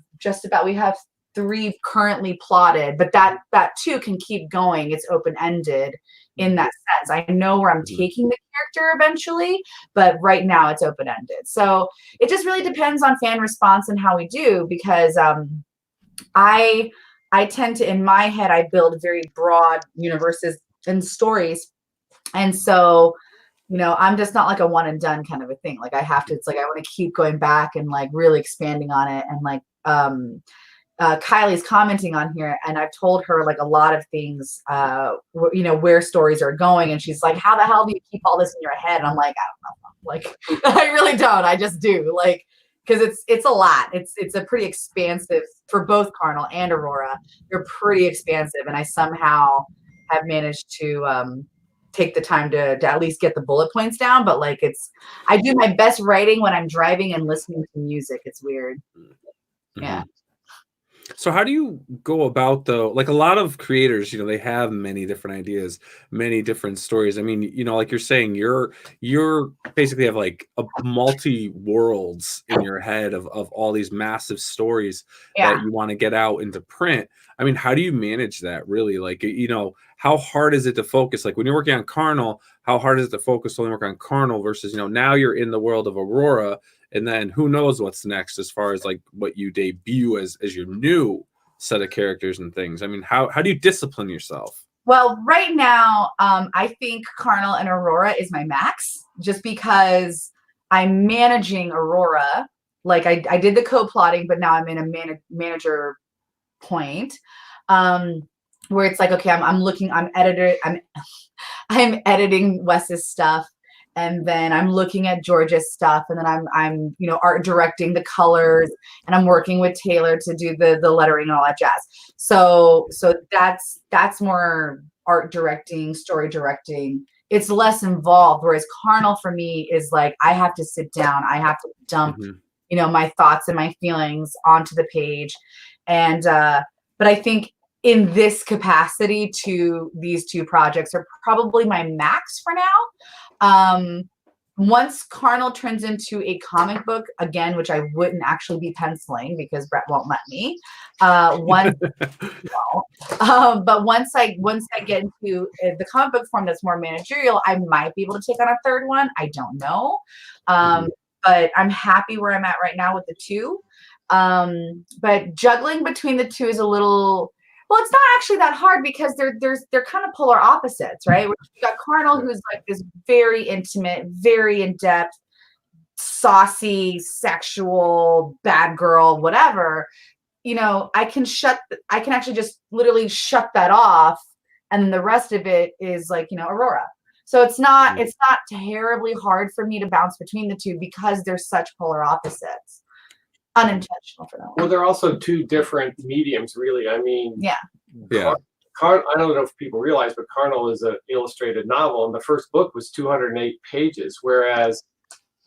3 currently plotted, but that too can keep going. It's open-ended in that sense. I know where I'm taking the character eventually, but right now it's open-ended. So it just really depends on fan response and how we do, because I tend to, in my head, I build very broad universes and stories. And so, I'm just not like a one and done kind of a thing. Like I have to, it's like I want to keep going back and like really expanding on it. And like Kylie's commenting on here, and I've told her like a lot of things, where stories are going. And she's like, how the hell do you keep all this in your head? And I'm like, I don't know. Like, I really don't. I just do. Like, because it's a lot. It's a pretty expansive, for both Carnal and Aurora. They're pretty expansive, and I somehow have managed to take the time to at least get the bullet points down. But like I do my best writing when I'm driving and listening to music. It's weird. Yeah. So how do you go about, though? Like a lot of creators, they have many different ideas, many different stories. I mean, like you're saying, you're basically have like a multi worlds in your head of all these massive stories that you want to get out into print. I mean, how do you manage that really? Like, how hard is it to focus? Like when you're working on Carnal, how hard is it to focus only work on Carnal versus, now you're in the world of Aurora. And then who knows what's next as far as like what you debut as your new set of characters and things. I mean, how do you discipline yourself? Well, right now, I think Carnal and Aurora is my max, just because I'm managing Aurora. Like I did the co-plotting, but now I'm in a manager point, where it's like, okay, I'm editing Wes's stuff, and then I'm looking at George's stuff, and then I'm art directing the colors, and I'm working with Taylor to do the lettering and all that jazz. So that's more art directing, story directing. It's less involved, whereas Carnal for me is like I have to sit down, I have to dump my thoughts and my feelings onto the page, and but I think in this capacity, these two projects are probably my max for now. Once Carnal turns into a comic book again, which I wouldn't actually be penciling because Brett won't let me. But once I get into the comic book form that's more managerial, I might be able to take on a third one. I don't know. But I'm happy where I'm at right now with the two. But juggling between the two is a little, well, it's not actually that hard because they're kind of polar opposites, right? You got Carnal, who's like this very intimate, very in-depth, saucy, sexual, bad girl, whatever. I can actually just literally shut that off, and then the rest of it is like, Aurora. So it's not terribly hard for me to bounce between the two because they're such polar opposites. Unintentional for them. Well, they're also two different mediums, really. I mean, yeah. I don't know if people realize, but Carnal is an illustrated novel, and the first book was 208 pages, whereas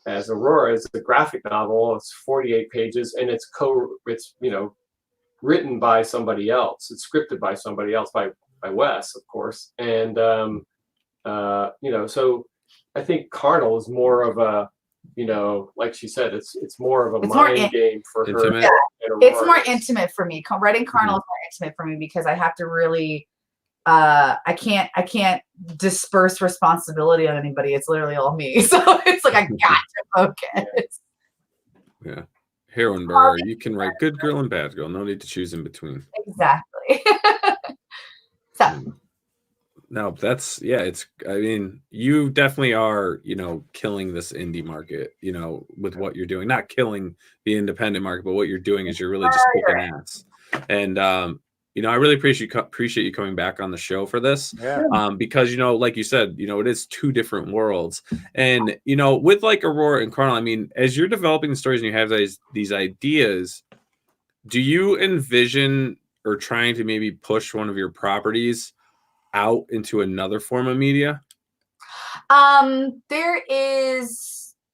as Aurora is a graphic novel, it's 48 pages, and it's written by somebody else. It's scripted by somebody else, by Wes, of course, and so I think Carnal is more of a, like she said, it's more of a mind game for her. Yeah. It's more intimate for me. Writing Carnal is more intimate for me because I have to really, I can't disperse responsibility on anybody. It's literally all me. So it's like I got to focus. Yeah. Heroine Burr, you can write good girl and bad girl. No need to choose in between. Exactly. So. No, I mean, you definitely are, killing this indie market, with what you're doing. Not killing the independent market, but what you're doing is you're really just kicking ass. And, I really appreciate you coming back on the show for this. Yeah. Because, like you said, it is two different worlds. And, with like Aurora and Carnal, I mean, as you're developing the stories and you have these ideas, do you envision or trying to maybe push one of your properties out into another form of media? There's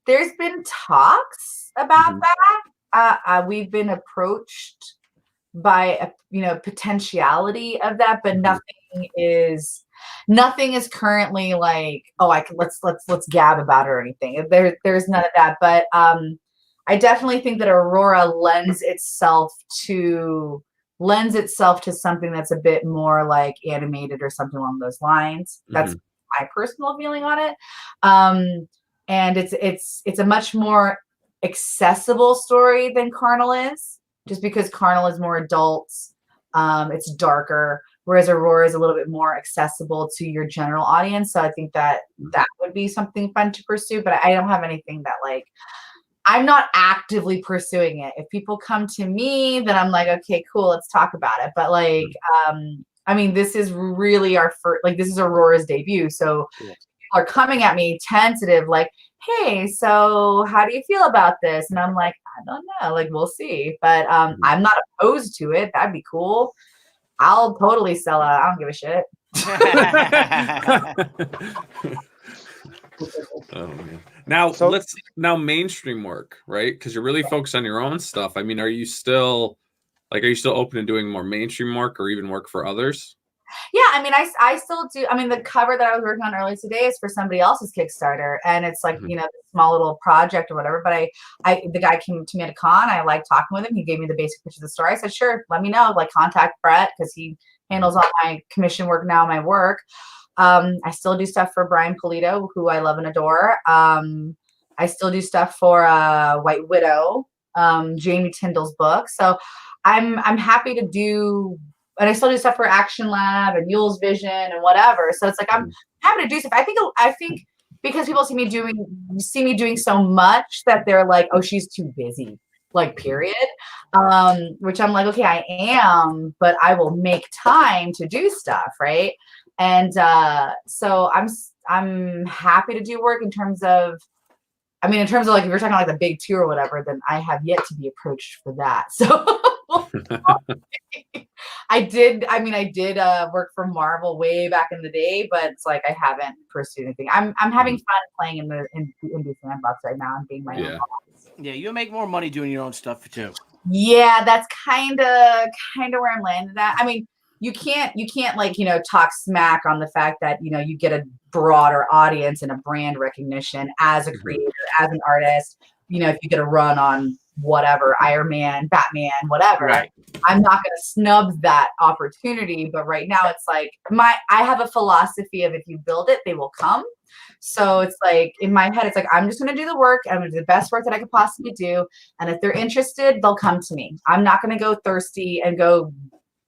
been talks about that. We've been approached by a potentiality of that, but nothing is currently like, let's gab about it or anything. There's none of that. But I definitely think that Aurora lends itself to something that's a bit more like animated or something along those lines. That's my personal feeling on it. And it's a much more accessible story than Carnal is, just because Carnal is more adults. It's darker, whereas Aurora is a little bit more accessible to your general audience. So I think that would be something fun to pursue, but I don't have anything that like, I'm not actively pursuing it. If people come to me, then I'm like, okay, cool, let's talk about it. But like, I mean, this is really our first, like, this is Aurora's debut. So people are coming at me tentative, like, hey, so how do you feel about this? And I'm like, I don't know, like, we'll see. But I'm not opposed to it. That'd be cool. I'll totally sell it. I don't give a shit. Oh man. Now mainstream work, right? Because you're really focused on your own stuff. I mean, are you still open to doing more mainstream work or even work for others? Yeah, I mean, I still do. I mean, the cover that I was working on earlier today is for somebody else's Kickstarter, and it's like this small little project or whatever. But the guy came to me at a con. I liked talking with him. He gave me the basic picture of the story. I said, sure, let me know. Like, contact Brett because he handles all my commission work now, my work. I still do stuff for Brian Polito, who I love and adore. I still do stuff for White Widow, Jamie Tyndall's book. So I'm happy to do, and I still do stuff for Action Lab and Yule's Vision and whatever. So it's like I'm happy to do stuff. I think because people see me doing so much that they're like, oh, she's too busy, like, period. Which I'm like, okay, I am, but I will make time to do stuff, right? And so I'm happy to do work in terms of like, if you're talking like the big two or whatever, then I have yet to be approached for that. So I did work for Marvel way back in the day, but it's like I haven't pursued anything. I'm having fun playing in the indie sandbox right now and being my own boss. Yeah, you make more money doing your own stuff too. Yeah, that's kind of where I'm landed at. I mean, you can't like, talk smack on the fact that, you get a broader audience and a brand recognition as a creator, as an artist, if you get a run on whatever, Iron Man, Batman, whatever. Right. I'm not going to snub that opportunity, but right now it's like I have a philosophy of, if you build it, they will come. So it's like, in my head, it's like, I'm just going to do the work. I'm going to do the best work that I could possibly do. And if they're interested, they'll come to me. I'm not going to go thirsty and go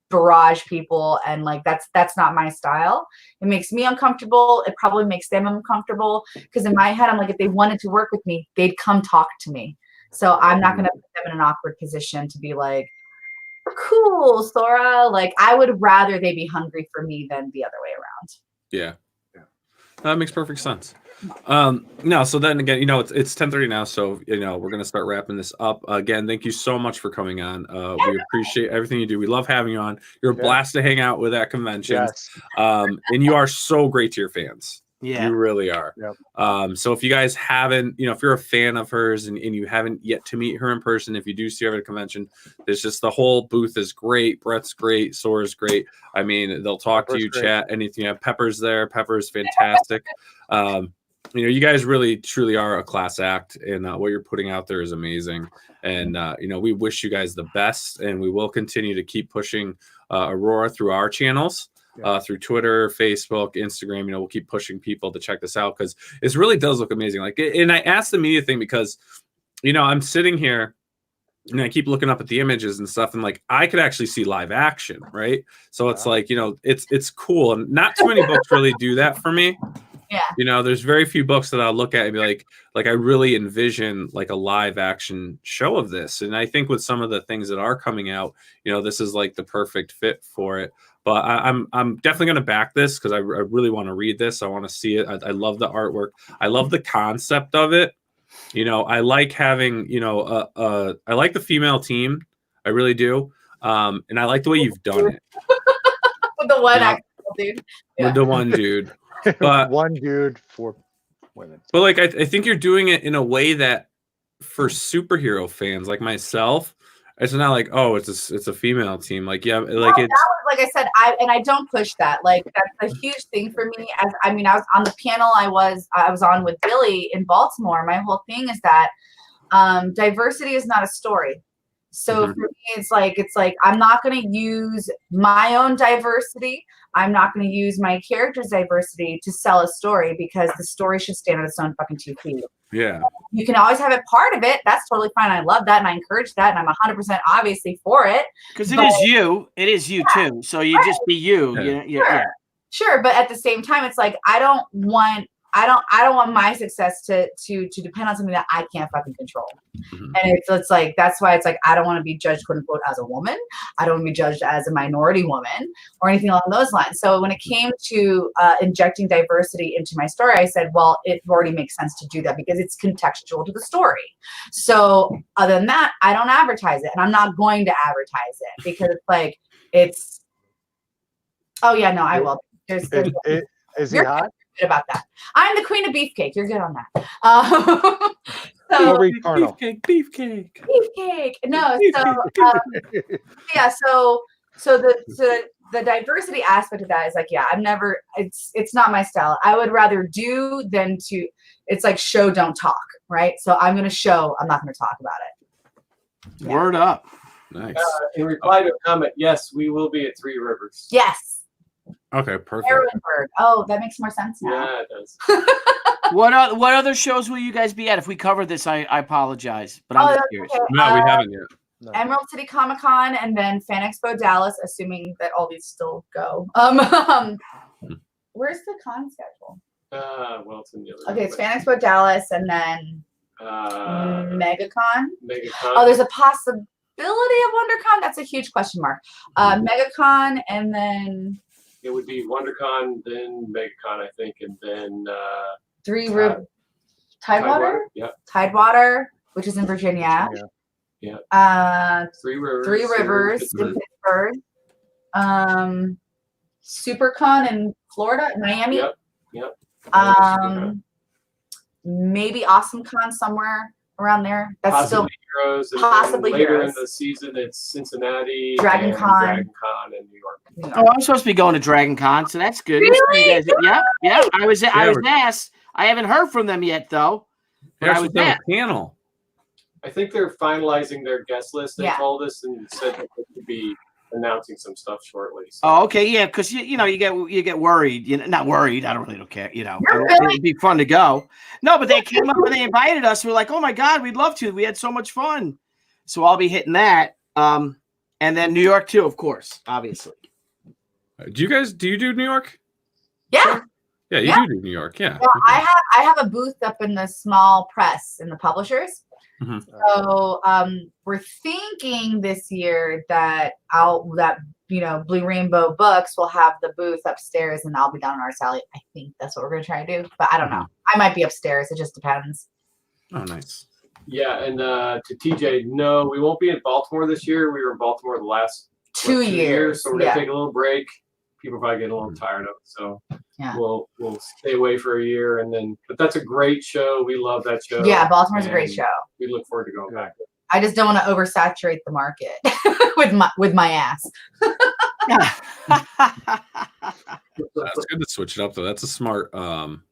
barrage people. And like, that's not my style. It makes me uncomfortable. It probably makes them uncomfortable. Because in my head, I'm like, if they wanted to work with me, they'd come talk to me. So I'm not going to put them in an awkward position to be like, cool, Sorah. Like, I would rather they be hungry for me than the other way around. Yeah. That makes perfect sense. No, so then again, it's 10:30 now, so we're gonna start wrapping this up. Again, thank you so much for coming on. We appreciate everything you do. We love having you on. You're a blast to hang out with at conventions. Yes. And you are so great to your fans. Yeah, you really are. Yep. So if you guys haven't, if you're a fan of hers and you haven't yet to meet her in person, if you do see her at a convention, there's just the whole booth is great. Brett's great. Sorah's great. I mean, they'll talk to you, chat, anything. You have Pepper's there. Pepper's fantastic. You guys really, truly are a class act, and what you're putting out there is amazing. And, we wish you guys the best, and we will continue to keep pushing Aurora through our channels. Through Twitter, Facebook, Instagram, we'll keep pushing people to check this out because it really does look amazing. Like, and I asked the media thing because, I'm sitting here and I keep looking up at the images and stuff, and like I could actually see live action, right? So it's like, it's cool, and not too many books really do that for me. Yeah. There's very few books that I'll look at and be like I really envision like a live action show of this, and I think with some of the things that are coming out, this is like the perfect fit for it. But I'm definitely going to back this because I really want to read this. I want to see it. I love the artwork. I love the concept of it. I like having, I like the female team. I really do. And I like the way you've done it. With the one actual dude. Yeah. With the one dude. But one dude for women. But like, I think you're doing it in a way that for superhero fans like myself, it's not like, oh, it's a female team. Like, yeah, like it's like I said, I don't push that. Like, that's a huge thing for me. I was on the panel I was on with Billy in Baltimore. My whole thing is that diversity is not a story. So for me, it's like I'm not going to use my own diversity. I'm not going to use my character's diversity to sell a story because the story should stand on its own fucking 2 feet. Yeah. You can always have it part of it. That's totally fine. I love that and I encourage that, and I'm 100% obviously for it. Because it is you. It is you too. So you just be you. Yeah. Sure, but at the same time, it's like I don't want my success to depend on something that I can't fucking control. And it's like, that's why it's like, I don't want to be judged, quote unquote, as a woman. I don't want to be judged as a minority woman or anything along those lines. So when it came to injecting diversity into my story, I said, well, it already makes sense to do that because it's contextual to the story. So other than that, I don't advertise it, and I'm not going to advertise it because it's like, oh yeah, no, I will. Is he hot? About that. I'm the queen of beefcake. You're good on that. Beefcake. No, so the diversity aspect of that is like, it's not my style. I would rather do than to. It's like show, don't talk, right? So I'm going to show. I'm not going to talk about it. Yeah. Word up. Nice. In reply to a comment, yes, we will be at Three Rivers. Yes. Okay, perfect. Aaronburg. Oh, that makes more sense now. Yeah, it does. What other shows will you guys be at? If we cover this, I apologize, but I'm just curious. Okay. No, we haven't yet. No. Emerald City Comic Con and then Fan Expo Dallas, assuming that all these still go. Where's the con schedule? Well, it's in the other. Okay, it's Fan Expo Dallas, and then MegaCon. Oh, there's a possibility of WonderCon. That's a huge question mark. MegaCon, and then it would be WonderCon, then MegaCon, I think, and then Tidewater. Yep. Tidewater, which is in Virginia. Yeah. Three Rivers in Pittsburgh. SuperCon in Florida, Miami. Yep. Maybe AwesomeCon somewhere around there. That's possibly still Heroes. And possibly later Heroes. in the season, it's Cincinnati, DragonCon in New York. Oh, I'm supposed to be going to DragonCon, so that's good. Really? Yeah. I was asked. I haven't heard from them yet, though. But I was at a panel. I think they're finalizing their guest list. They told us and said that they could be announcing some stuff shortly. So. Oh, okay, yeah, because you get worried. Not worried. I don't care. It'd be fun to go. No, but they came up and they invited us. We're like, oh my god, we'd love to. We had so much fun. So I'll be hitting that. And then New York too, of course, obviously. Do you do New York? Yeah. Yeah, you do New York. Yeah. Well, I have a booth up in the small press in the publishers. Mm-hmm. So we're thinking this year that Blue Rainbow Books will have the booth upstairs and I'll be down in Arts Alley. I think that's what we're gonna try to do, but I don't know. I might be upstairs. It just depends. Oh, nice. Yeah, and to TJ, no, we won't be in Baltimore this year. We were in Baltimore the last 2 years. So we're gonna take a little break. People probably get a little tired of it, so we'll stay away for a year, and then. But that's a great show. We love that show. Yeah, Baltimore's a great show. We look forward to going back. I just don't want to oversaturate the market with my ass. That's good to switch it up though. That's a smart move.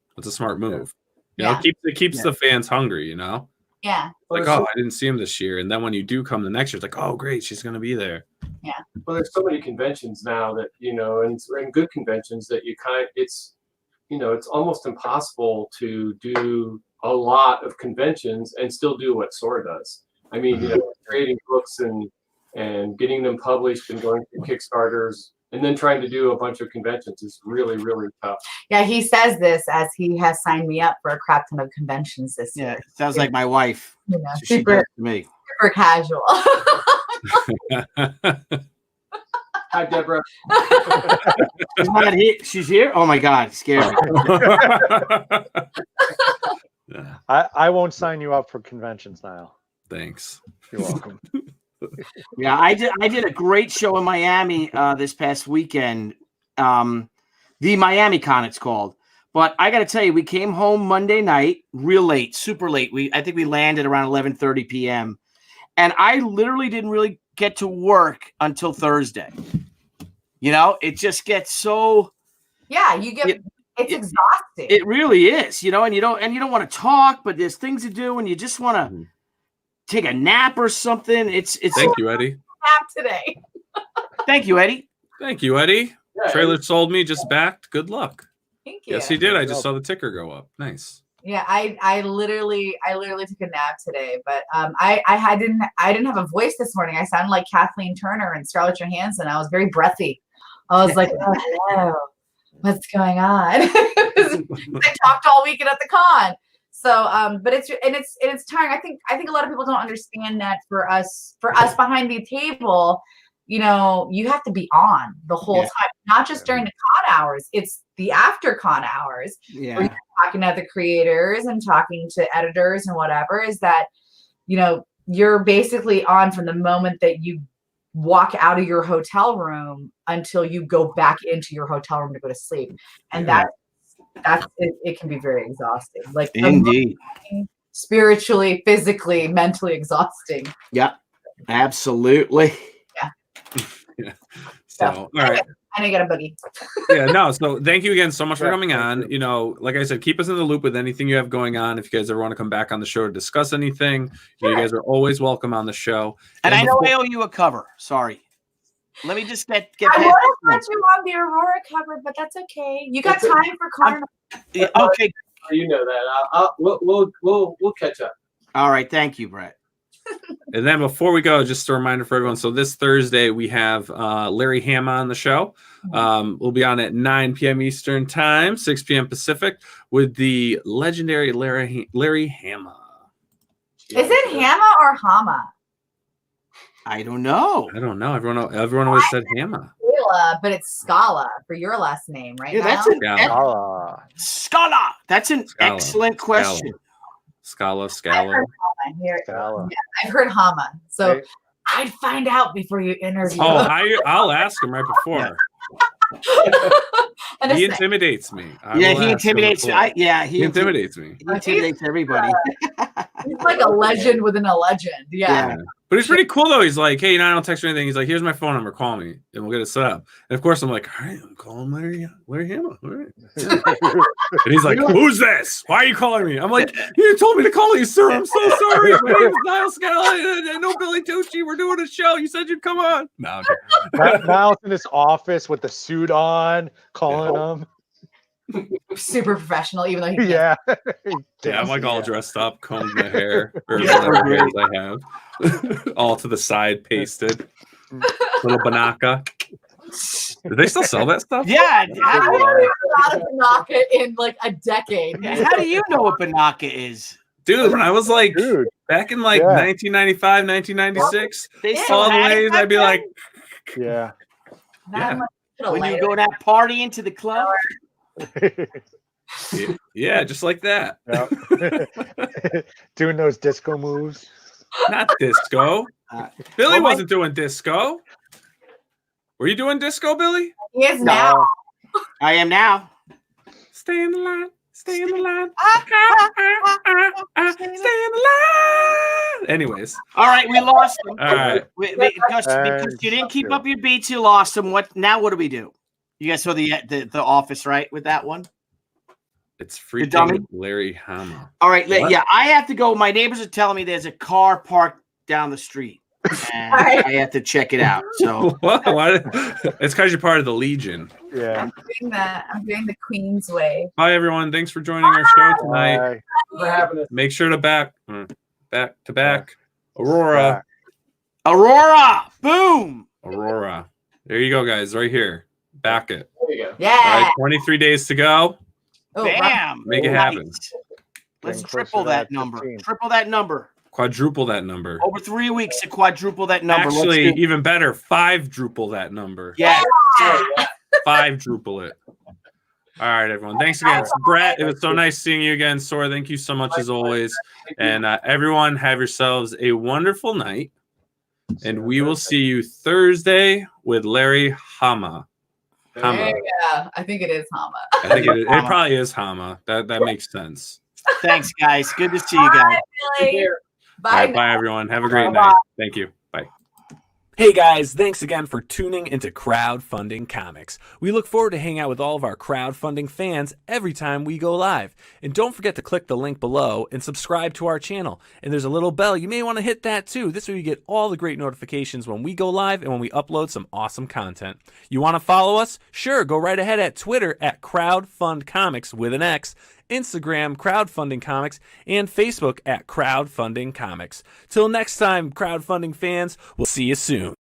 You know, it keeps the fans hungry. You know. Yeah. Like, I didn't see him this year, and then when you do come the next year, it's like, oh, great, she's gonna be there. Yeah. Well, there's so many conventions now that and good conventions that it's almost impossible to do a lot of conventions and still do what Sorah does. I mean, creating books and getting them published and going through Kickstarters and then trying to do a bunch of conventions is really, really tough. Yeah, he says this as he has signed me up for a crap ton of conventions this year. Sounds like my wife. Super, to me. Super casual. Hi, Deborah. She's not here. She's here? Oh my God, scared me. I won't sign you up for conventions, Nile. Thanks. You're welcome. Yeah, I did a great show in Miami this past weekend. The Miami Con, it's called. But I got to tell you, we came home Monday night, real late, super late. I think we landed around 11:30 p.m. And I literally didn't really get to work until Thursday. It just gets so. Yeah, it's exhausting. It really is, and you don't want to talk, but there's things to do, and you just want to take a nap or something. It's. Thank you, Eddie. Nap today. Thank you, Eddie. Thank you, Eddie. Yeah, Trailer sold me, just backed. Good luck. Thank you. Yes, he did. I just saw the ticker go up. Nice. Yeah, I literally took a nap today, but I didn't have a voice this morning. I sounded like Kathleen Turner and Scarlett Johansson. I was very breathy. I was like, oh, hello, what's going on? I talked all weekend at the con. So, but it's tiring. I think a lot of people don't understand that for us behind the table, you have to be on the whole time, not just during the con hours. It's the after con hours. Yeah. Where you're talking to the creators and talking to editors and whatever. Is that, you're basically on from the moment that you walk out of your hotel room until you go back into your hotel room to go to sleep, and that's it can be very exhausting. Like indeed, spiritually, physically, mentally exhausting. Yeah, absolutely. Yeah. So, all right. I know you got a boogie. Yeah, no. So thank you again so much for coming on. Like I said, keep us in the loop with anything you have going on. If you guys ever want to come back on the show to discuss anything, you guys are always welcome on the show. And I know I owe you a cover. Sorry. Let me just get I would have put you on the Aurora cover, but that's okay. You got time for Carnival. Yeah, okay. You know that. We'll catch up. All right. Thank you, Brett. And then before we go, just a reminder for everyone. So this Thursday, we have Larry Hama on the show. We'll be on at 9 p.m. Eastern time, 6 p.m. Pacific with the legendary Larry Hama. Is it Hama or Hama? I don't know. Everyone always said Hama. Scala, but it's Scala for your last name, right? Yeah, that's Scala. That's an excellent question. Scala. I've heard Hama. So I'd find out before you interview. Oh, I'll ask him right before. He intimidates me. He intimidates me. He intimidates me. He intimidates everybody. He's like a legend within a legend. Yeah. But it's pretty cool though. He's like, hey, I don't text you anything. He's like, here's my phone number. Call me, and we'll get it set up. And of course, I'm like, all right, I'm calling Larry Hama. All right. And he's like, who's this? Why are you calling me? I'm like, you told me to call you, sir. I'm so sorry. My name is Nile Scala. I know Billy Tucci. We're doing a show. You said you'd come on. No, okay. Nile's in his office with the suit on, calling him. Super professional, even though he yeah, I'm like all dressed up, combed my hair, or whatever hairs I have, all to the side, pasted, little banaka. Do they still sell that stuff? Yeah, I haven't heard about banaka in like a decade. How do you know what banaka is? Dude, when I was like back in like 1995, 1996, all the ways I'd be like, when you go that party into the club. Yeah, just like that. Doing those disco moves. Not disco. Billy wasn't doing disco. Were you doing disco, Billy? He is now. I am now. Stay in the line. Stay in the line. Stay in the line. Anyways. All right, we lost him. All right. Because you didn't keep up your beats, you lost him. What do we do? You guys saw the Office, right? With that one, it's freaking Larry Hama. All right, I have to go. My neighbors are telling me there's a car parked down the street, and I have to check it out. So, it's because you're part of the Legion. Yeah, I'm doing the Queen's way. Bye, everyone. Thanks for joining our show tonight. Bye. For having us. Make sure to back Aurora. Boom. Aurora. There you go, guys. Right here. Back it. There you go. Yeah. All right, 23 days to go. Bam. Make it happen. Let's triple that number. 15. Triple that number. Quadruple that number. Over 3 weeks to quadruple that number. Actually, even better, 5-druple that number. Yeah. 5-druple it. All right, everyone. Thanks again. Brett, it was so nice seeing you again. Sorah, thank you so much as always. And everyone, have yourselves a wonderful night. And we will see you Thursday with Larry Hama. Yeah, I think it is Hama. I think it probably is Hama. That makes sense. Thanks, guys. Good to see you guys. Bye. Bye, everyone. Have a great night. Thank you. Bye. Hey guys, thanks again for tuning into Crowdfunding Comics. We look forward to hanging out with all of our crowdfunding fans every time we go live. And don't forget to click the link below and subscribe to our channel. And there's a little bell. You may want to hit that too. This way you get all the great notifications when we go live and when we upload some awesome content. You want to follow us? Sure, go right ahead at Twitter at CrowdFundComics with an X, Instagram Crowdfunding Comics, and Facebook at Crowdfunding Comics. Till next time, crowdfunding fans, we'll see you soon.